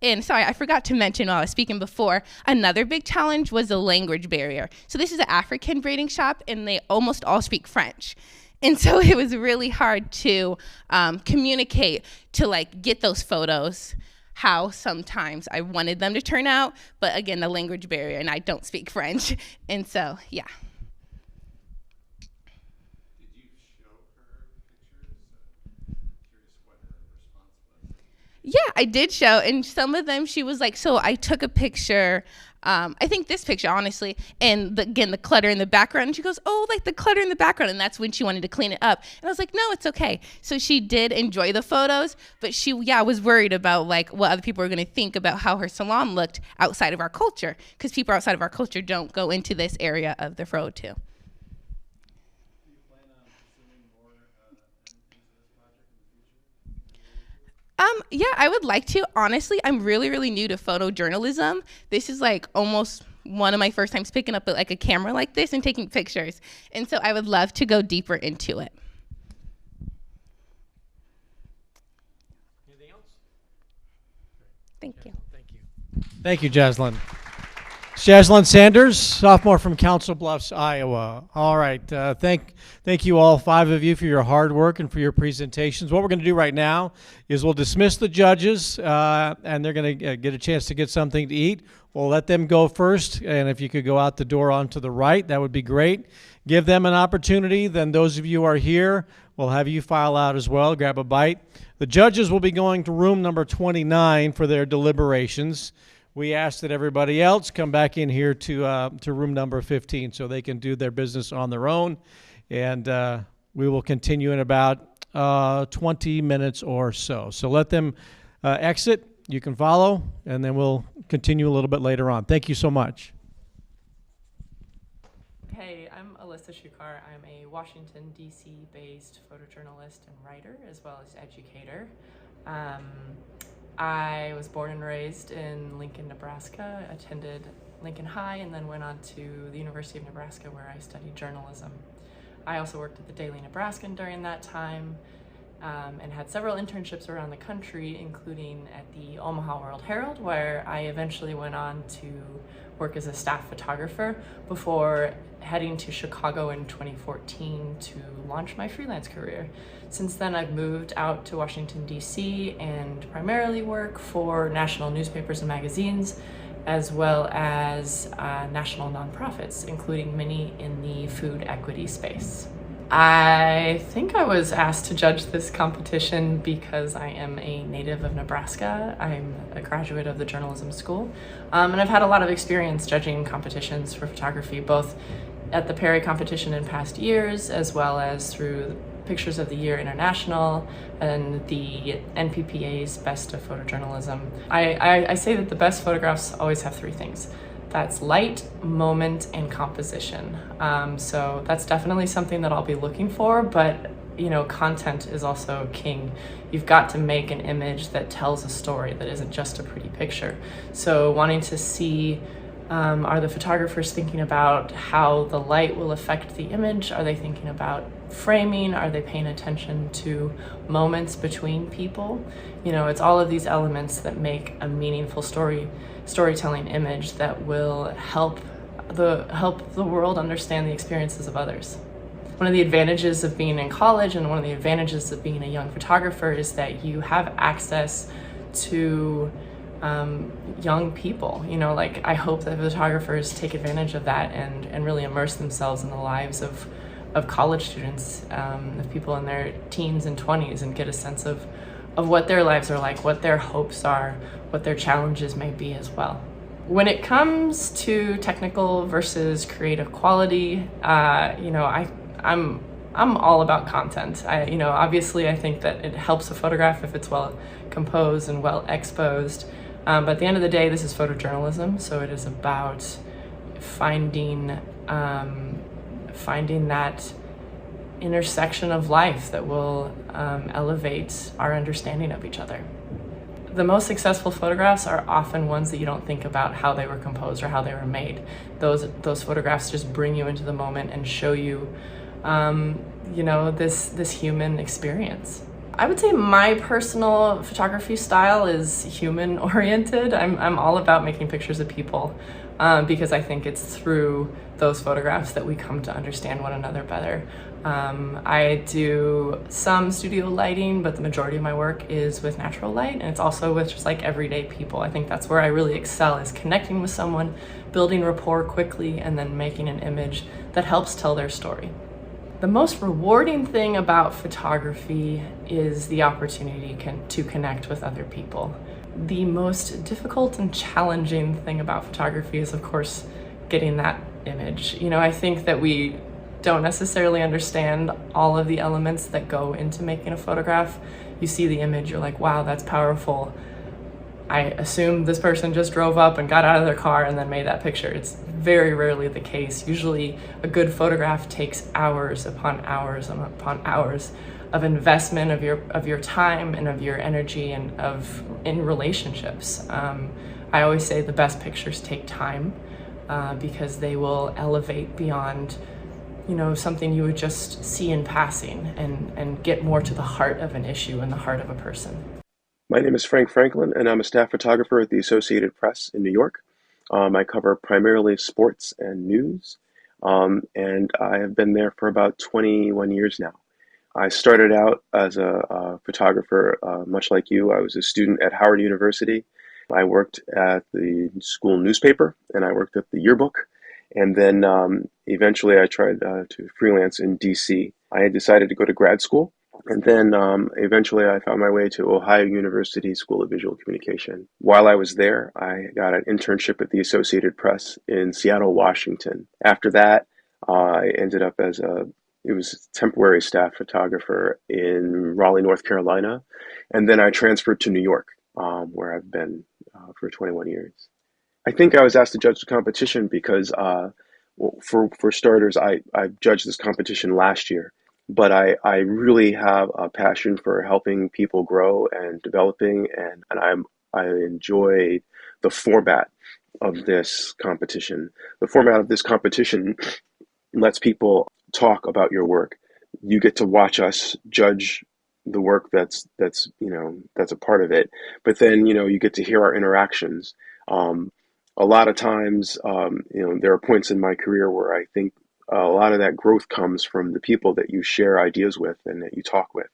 And sorry, I forgot to mention while I was speaking before, another big challenge was the language barrier. So this is an African braiding shop, and they almost all speak French. And so it was really hard to communicate, to, like, get those photos how sometimes I wanted them to turn out, but again, the language barrier, and I don't speak French. And so, yeah. Did you show her pictures? I'm curious what her response was. Yeah, I did show, and some of them she was like, so I took a picture, I think this picture, honestly, and again, the clutter in the background, and she goes, oh, like the clutter in the background, and that's when she wanted to clean it up. And I was like, no, it's okay. So she did enjoy the photos, but she, was worried about, like, what other people were going to think about how her salon looked outside of our culture, because people outside of our culture don't go into this area of the 402. Yeah, I would like to. Honestly, I'm really, really new to photojournalism. This is like almost one of my first times picking up like a camera like this and taking pictures. And so I would love to go deeper into it. Anything else? Thank you. Thank you. Thank you, Jaslyn. Jaslyn Sanders, sophomore from Council Bluffs, Iowa. All right. Thank you all, 5 of you, for your hard work and for your presentations. What we're going to do right now is we'll dismiss the judges, and they're going to get a chance to get something to eat. We'll let them go first, and if you could go out the door onto the right, that would be great. Give them an opportunity. Then those of you who are here, we'll have you file out as well, grab a bite. The judges will be going to room number 29 for their deliberations. We ask that everybody else come back in here to room number 15 so they can do their business on their own. And we will continue in about 20 minutes or so. So let them exit. You can follow, and then we'll continue a little bit later on. Thank you so much. Hey, I'm Alyssa Shukar. I'm a Washington, D.C. based photojournalist and writer, as well as educator. I was born and raised in Lincoln, Nebraska, attended Lincoln High, and then went on to the University of Nebraska where I studied journalism. I also worked at the Daily Nebraskan during that time, and had several internships around the country, including at the Omaha World Herald, where I eventually went on to work as a staff photographer before heading to Chicago in 2014 to launch my freelance career. Since then, I've moved out to Washington, D.C. and primarily work for national newspapers and magazines, as well as national nonprofits, including many in the food equity space. I think I was asked to judge this competition because I am a native of Nebraska. I'm a graduate of the journalism school, and I've had a lot of experience judging competitions for photography, both at the Perry competition in past years, as well as through Pictures of the Year International and the NPPA's Best of Photojournalism. I say that the best photographs always have three things. That's light, moment, and composition. So that's definitely something that I'll be looking for, but content is also king. You've got to make an image that tells a story that isn't just a pretty picture. So wanting to see, are the photographers thinking about how the light will affect the image? Are they thinking about framing? Are they paying attention to moments between people? It's all of these elements that make a meaningful storytelling image that will help the world understand the experiences of others. One of the advantages of being in college and one of the advantages of being a young photographer is that you have access to young people. I hope that photographers take advantage of that and really immerse themselves in the lives of college students, of people in their teens and 20s, and get a sense of what their lives are like, what their hopes are, what their challenges may be as well. When it comes to technical versus creative quality, I'm all about content. Obviously I think that it helps a photograph if it's well composed and well exposed. But at the end of the day, this is photojournalism, so it is about finding that intersection of life that will elevate our understanding of each other. The most successful photographs are often ones that you don't think about how they were composed or how they were made. Those photographs just bring you into the moment and show you, this human experience. I would say my personal photography style is human oriented. I'm all about making pictures of people because I think it's through those photographs that we come to understand one another better. I do some studio lighting, but the majority of my work is with natural light, and it's also with just like everyday people. I think that's where I really excel, is connecting with someone, building rapport quickly, and then making an image that helps tell their story. The most rewarding thing about photography is the opportunity to connect with other people. The most difficult and challenging thing about photography is, of course, getting that image. I think that we don't necessarily understand all of the elements that go into making a photograph. You see the image, you're like, wow, that's powerful. I assume this person just drove up and got out of their car and then made that picture. It's very rarely the case. Usually a good photograph takes hours upon hours upon hours of investment of your time and of your energy and in relationships. I always say the best pictures take time because they will elevate beyond something you would just see in passing and get more to the heart of an issue and the heart of a person. My name is Frank Franklin, and I'm a staff photographer at the Associated Press in New York. I cover primarily sports and news, and I have been there for about 21 years now. I started out as a photographer, much like you. I was a student at Howard University. I worked at the school newspaper, and I worked at the yearbook. And then eventually I tried to freelance in DC. I had decided to go to grad school. And then eventually I found my way to Ohio University School of Visual Communication. While I was there, I got an internship at the Associated Press in Seattle, Washington. After that, I ended up as a temporary staff photographer in Raleigh, North Carolina. And then I transferred to New York, where I've been for 21 years. I think I was asked to judge the competition because, for starters, I judged this competition last year. but I really have a passion for helping people grow and developing, and I enjoy the format of this competition. The format of this competition lets people talk about your work. You get to watch us judge the work that's a part of it, but then you get to hear our interactions. A lot of times, there are points in my career where I think a lot of that growth comes from the people that you share ideas with and that you talk with.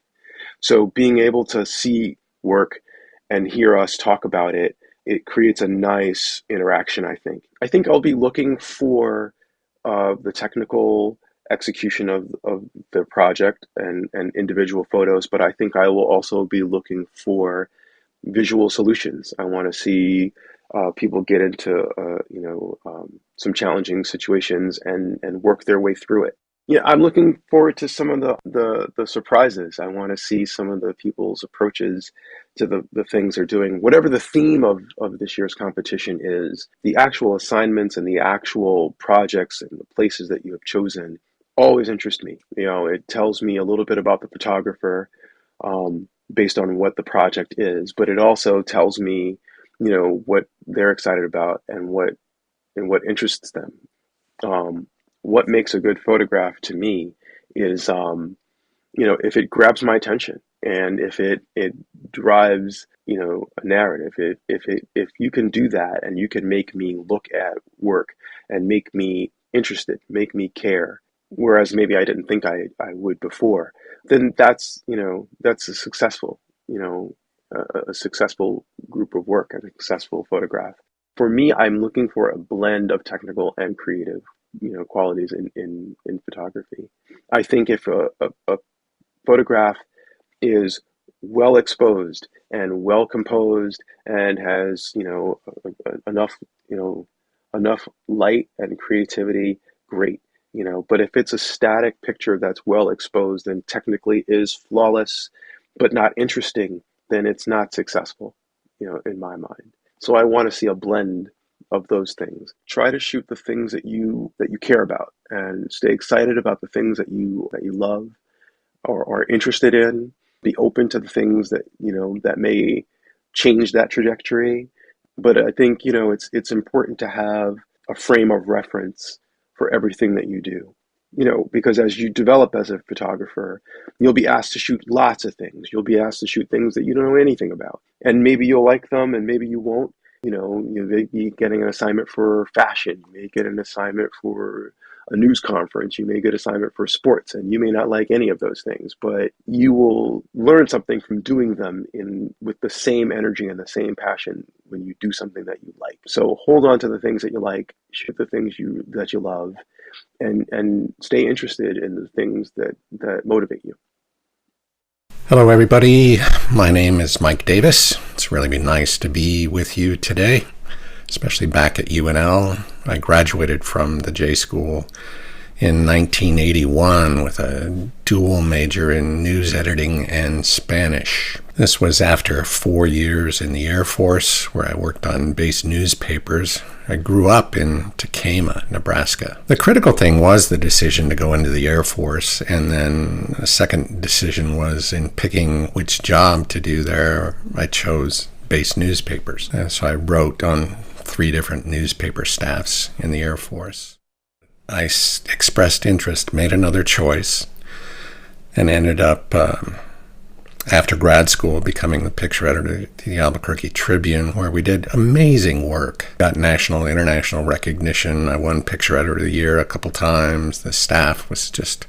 So being able to see work and hear us talk about it, it creates a nice interaction, I think. I think I'll be looking for the technical execution of the project and individual photos, but I think I will also be looking for visual solutions. I want to see people get into some challenging situations and work their way through it. Yeah, I'm looking forward to some of the surprises. I want to see some of the people's approaches to the things they're doing. Whatever the theme of this year's competition is, the actual assignments and the actual projects and the places that you have chosen always interest me. It tells me a little bit about the photographer based on what the project is, but it also tells me, what they're excited about and what interests them. What makes a good photograph to me is, if it grabs my attention and if it drives, a narrative. If you can do that and you can make me look at work and make me interested, make me care, whereas maybe I didn't think I would before, then that's a successful, a successful group of work, a successful photograph. For me, I'm looking for a blend of technical and creative, qualities in photography. I think if a photograph is well exposed and well composed and has, enough light and creativity, great. But if it's a static picture that's well exposed and technically is flawless but not interesting, then it's not successful, in my mind. So I want to see a blend of those things. Try to shoot the things that you care about and stay excited about the things that you love or are interested in. Be open to the things that that may change that trajectory. But I think it's important to have a frame of reference for everything that you do. Because as you develop as a photographer, you'll be asked to shoot lots of things. You'll be asked to shoot things that you don't know anything about. And maybe you'll like them and maybe you won't. You may be getting an assignment for fashion. You may get an assignment for a news conference. You may get an assignment for sports, and you may not like any of those things, but you will learn something from doing them with the same energy and the same passion when you do something that you like. So hold on to the things that you like, shoot the things that you love, and stay interested in the things that motivate you. Hello, everybody. My name is Mike Davis. It's really been nice to be with you today, especially back at UNL. I graduated from the J School in 1981 with a dual major in news editing and Spanish. This was after 4 years in the Air Force, where I worked on base newspapers. I grew up in Tekamah, Nebraska. The critical thing was the decision to go into the Air Force, and then a second decision was in picking which job to do there. I chose base newspapers. So I wrote on 3 different newspaper staffs in the Air Force. I expressed interest, made another choice, and ended up, after grad school, becoming the picture editor at the Albuquerque Tribune, where we did amazing work. Got national and international recognition. I won Picture Editor of the Year a couple times. The staff was it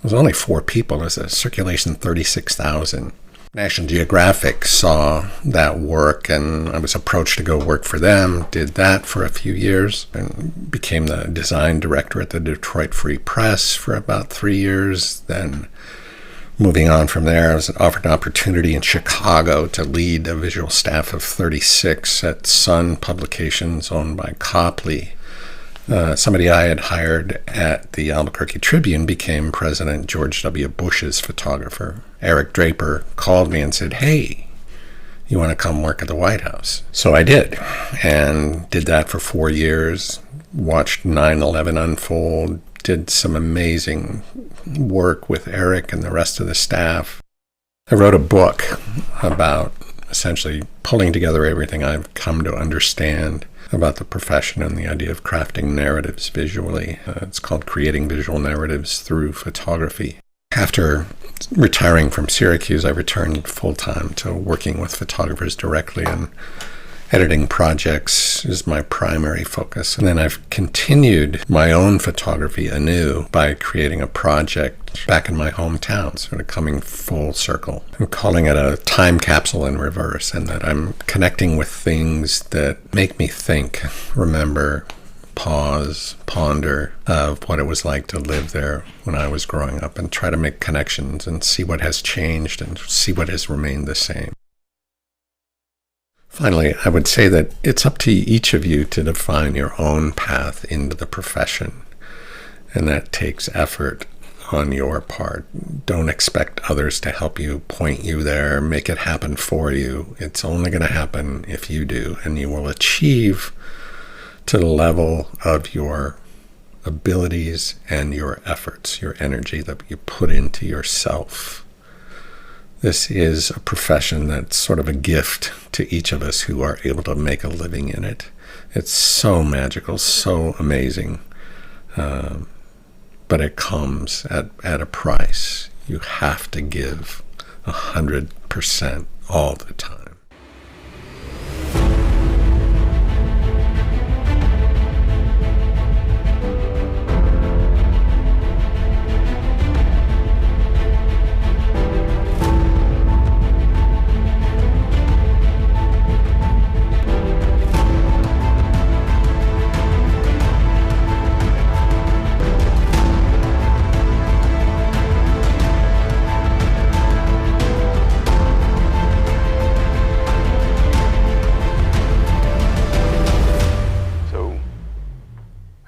was only 4 people. It was a circulation 36,000. National Geographic saw that work, and I was approached to go work for them. Did that for a few years and became the design director at the Detroit Free Press for about 3 years. Then moving on from there, I was offered an opportunity in Chicago to lead a visual staff of 36 at Sun Publications, owned by Copley. Somebody I had hired at the Albuquerque Tribune became President George W. Bush's photographer. Eric Draper called me and said, "Hey, you want to come work at the White House?" So I did, and did that for 4 years, watched 9/11 unfold, did some amazing work with Eric and the rest of the staff. I wrote a book about essentially pulling together everything I've come to understand about the profession and the idea of crafting narratives visually. It's called Creating Visual Narratives Through Photography. After retiring from Syracuse, I returned full-time to working with photographers directly, and editing projects is my primary focus. And then I've continued my own photography anew by creating a project back in my hometown, sort of coming full circle. I'm calling it a time capsule in reverse, and that I'm connecting with things that make me think, remember, pause, ponder of what it was like to live there when I was growing up, and try to make connections and see what has changed and see what has remained the same. Finally, I would say that it's up to each of you to define your own path into the profession, and that takes effort on your part. Don't expect others to help you, point you there, make it happen for you. It's only going to happen if you do, and you will achieve to the level of your abilities and your efforts, your energy that you put into yourself. This is a profession that's sort of a gift to each of us who are able to make a living in it. It's so magical, so amazing, but it comes at a price. You have to give 100% all the time.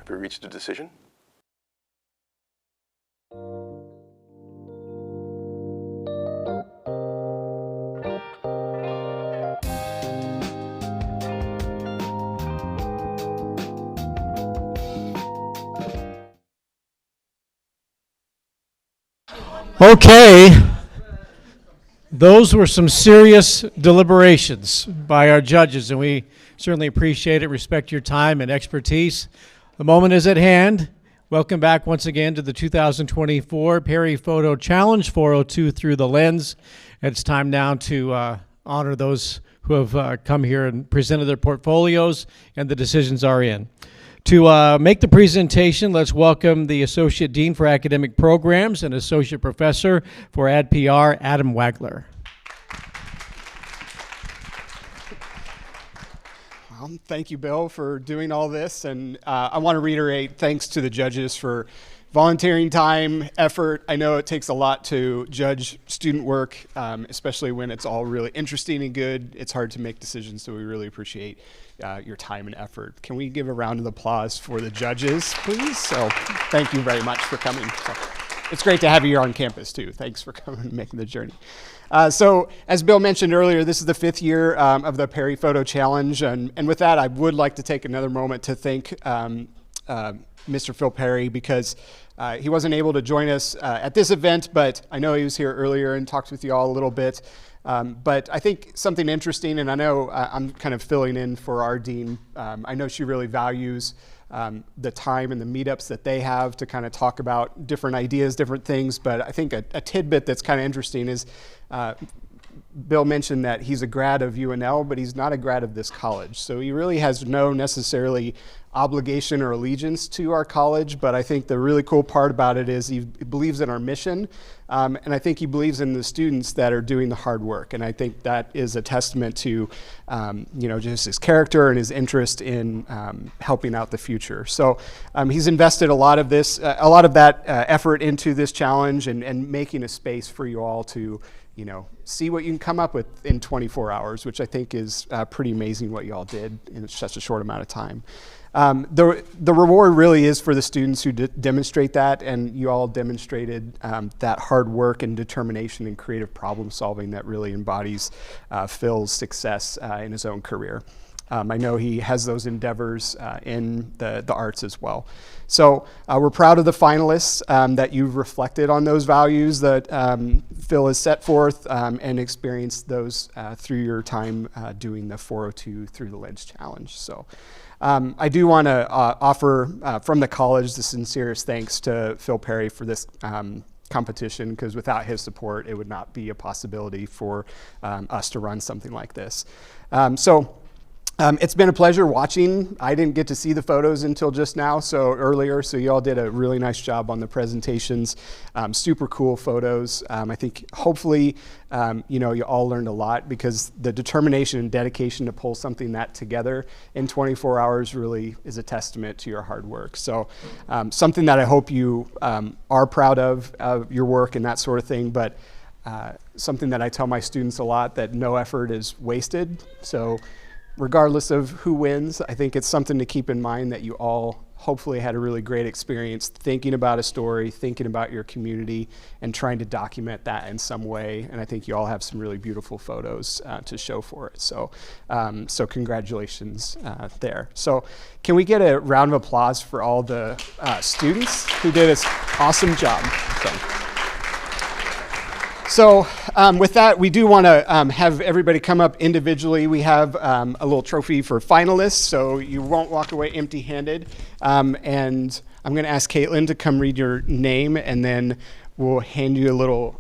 Reached a decision? Okay, those were some serious deliberations by our judges, and we certainly appreciate it, respect your time and expertise. The moment is at hand. Welcome back once again to the 2024 Perry Photo Challenge 402 Through the Lens. It's time now to honor those who have come here and presented their portfolios, and the decisions are in. To make the presentation, let's welcome the Associate Dean for Academic Programs and Associate Professor for AdPR, Adam Wagler. Thank you, Bill, for doing all this. And I want to reiterate thanks to the judges for volunteering time, effort. I know it takes a lot to judge student work, especially when it's all really interesting and good. It's hard to make decisions, so we really appreciate your time and effort. Can we give a round of applause for the judges, please? So thank you very much for coming. So, it's great to have you here on campus, too. Thanks for coming and making the journey. So as Bill mentioned earlier, this is the 5th year of the Perry Photo Challenge. And with that, I would like to take another moment to thank Mr. Phil Perry, because he wasn't able to join us at this event, but I know he was here earlier and talked with you all a little bit. But I think something interesting, and I know I'm kind of filling in for our dean, I know she really values the time and the meetups that they have to kind of talk about different ideas, different things. But I think a tidbit that's kind of interesting is Bill mentioned that he's a grad of UNL, but he's not a grad of this college. So he really has no necessarily obligation or allegiance to our college, but I think the really cool part about it is he believes in our mission, and I think he believes in the students that are doing the hard work, and I think that is a testament to just his character and his interest in helping out the future. So he's invested a lot of that effort into this challenge and making a space for you all to see what you can come up with in 24 hours, which I think is pretty amazing what you all did in such a short amount of time. The reward really is for the students who demonstrate that, and you all demonstrated that hard work and determination and creative problem solving that really embodies Phil's success in his own career. I know he has those endeavors in the arts as well. So we're proud of the finalists that you've reflected on those values that Phil has set forth and experienced those through your time doing the 402 Through the Lens Challenge. So I do want to offer from the college the sincerest thanks to Phil Perry for this competition, because without his support, it would not be a possibility for us to run something like this. It's been a pleasure watching. I didn't get to see the photos until just now, earlier, so you all did a really nice job on the presentations. Super cool photos. I think hopefully, you all learned a lot, because the determination and dedication to pull something that together in 24 hours really is a testament to your hard work. So something that I hope you are proud of your work and that sort of thing, but something that I tell my students a lot, that no effort is wasted. So regardless of who wins, I think it's something to keep in mind that you all hopefully had a really great experience thinking about a story, thinking about your community, and trying to document that in some way. And I think you all have some really beautiful photos to show for it. So congratulations there. So can we get a round of applause for all the students who did this awesome job? So with that, we do want to have everybody come up individually. We have a little trophy for finalists, so you won't walk away empty-handed. And I'm going to ask Caitlin to come read your name, and then we'll hand you a little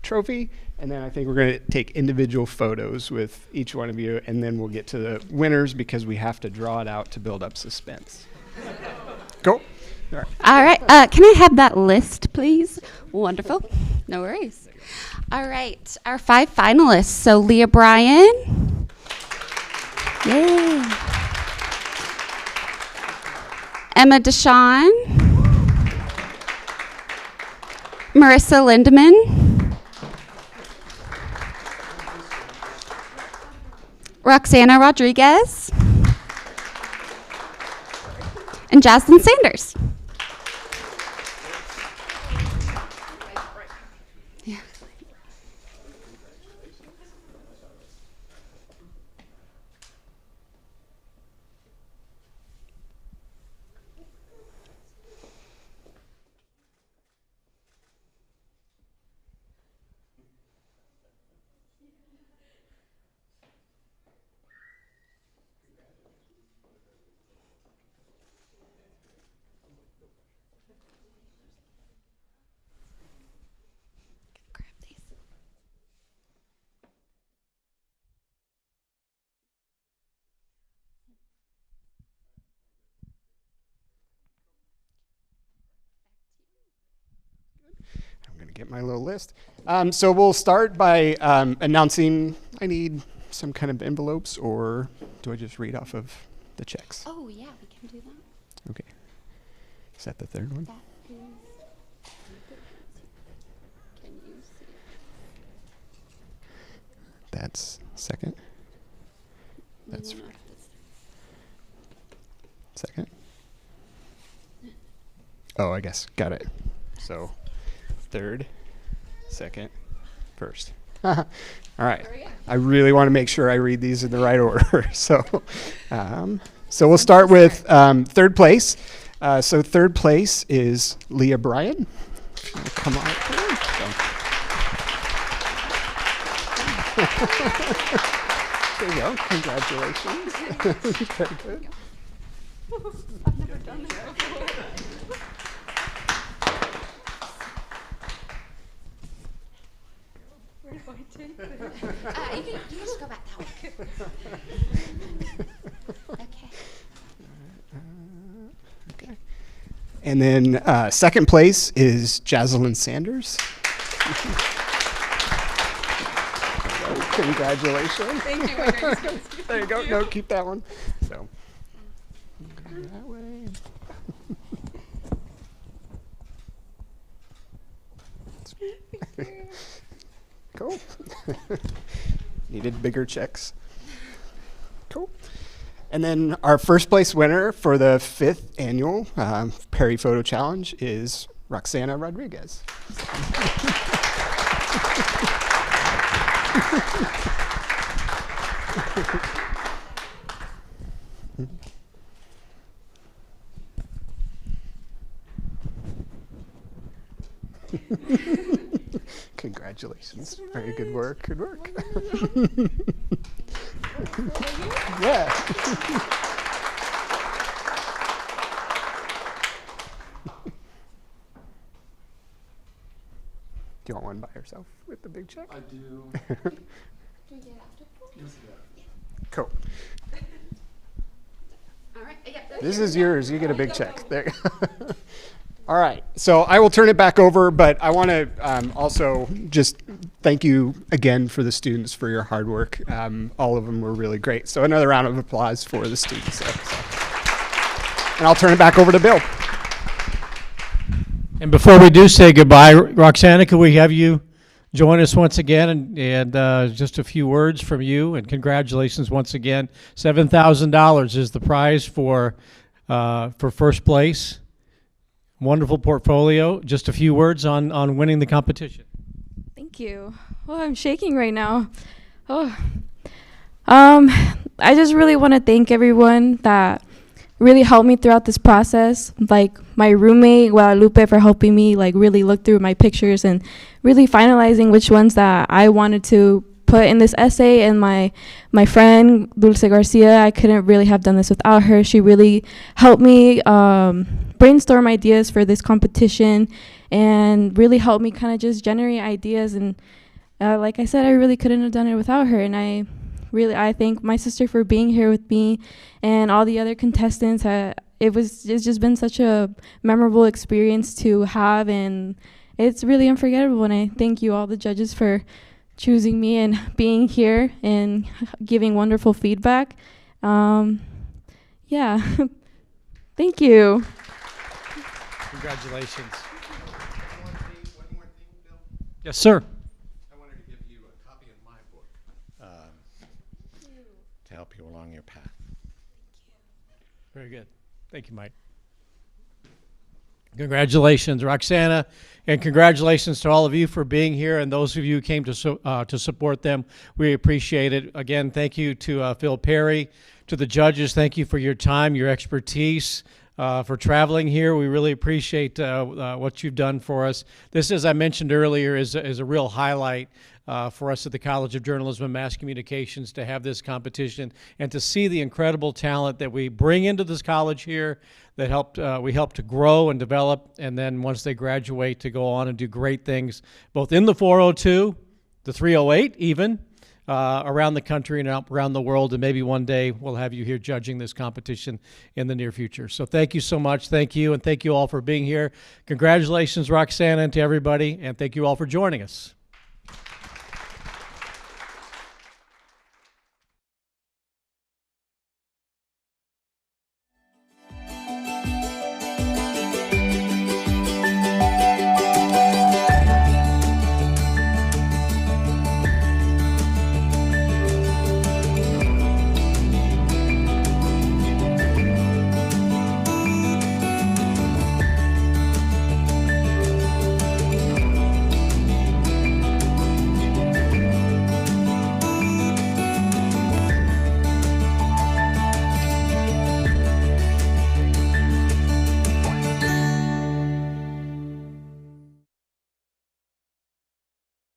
trophy. And then I think we're going to take individual photos with each one of you, and then we'll get to the winners, because we have to draw it out to build up suspense. Go. All right. Can I have that list, please? Wonderful. No worries. All right. Our 5 finalists. So Leah Bryan. Yay. Emma Deshawn. Marissa Lindemann. Roxana Rodriguez. And Jasmine Sanders. Yeah. I'm going to get my little list. So we'll start by announcing, I need some kind of envelopes, or do I just read off of the checks? Oh, yeah, we can do that. Okay. Is that the third one? That is, can you see? That's second. That's Maybe not. second. Oh, I guess. Got it. So third, second, first. All right. I really want to make sure I read these in the right order. So we'll start with third place. So third place is Leah Bryan. Come on. There you go. Congratulations. Very good. I've never done this before. Where do I take this? You just go back that way. Okay. Okay. And then second place is Jaslyn Sanders. Congratulations. Thank you. There you go. No, keep that one. So, go that way. Cool. Needed bigger checks. Cool. And then our first place winner for the 5th annual Perry Photo Challenge is Roxana Rodriguez. Congratulations. Very good work. Good work. Yeah. Do you want one by yourself with the big check? I do. Cool. All right. This is yours. You get a big check. There. All right. So I will turn it back over, but I want to also just thank you again for the students for your hard work. All of them were really great. So another round of applause for the students. And I'll turn it back over to Bill. And before we do say goodbye, Roxana, could we have you join us once again and just a few words from you, and congratulations once again. $7,000 is the prize for first place. Wonderful portfolio. Just a few words on winning the competition. Thank you. Oh, I'm shaking right now. Oh, I just really want to thank everyone that really helped me throughout this process, like my roommate Guadalupe for helping me like really look through my pictures and really finalizing which ones that I wanted to put in this essay, and my friend Dulce Garcia. I couldn't really have done this without her. She really helped me brainstorm ideas for this competition and really helped me kind of just generate ideas, and like I said, I really couldn't have done it without her. And I thank my sister for being here with me and all the other contestants. It's just been such a memorable experience to have, and it's really unforgettable. And I thank you all the judges for choosing me and being here and giving wonderful feedback. Yeah, thank you. Congratulations. One more thing, Bill. Yes, sir. I wanted to give you a copy of my book. To help you along your path. Very good. Thank you, Mike. Congratulations, Roxana, and congratulations to all of you for being here, and those of you who came to support them. We appreciate it. Again, thank you to Phil Perry, to the judges. Thank you for your time, your expertise, for traveling here. We really appreciate what you've done for us. This, as I mentioned earlier, is a real highlight for us at the College of Journalism and Mass Communications to have this competition and to see the incredible talent that we bring into this college here that we help to grow and develop, and then once they graduate to go on and do great things both in the 402, the 308 even, around the country and around the world, and maybe one day we'll have you here judging this competition in the near future. So thank you so much. Thank you, and thank you all for being here. Congratulations, Roxana, and to everybody, and thank you all for joining us.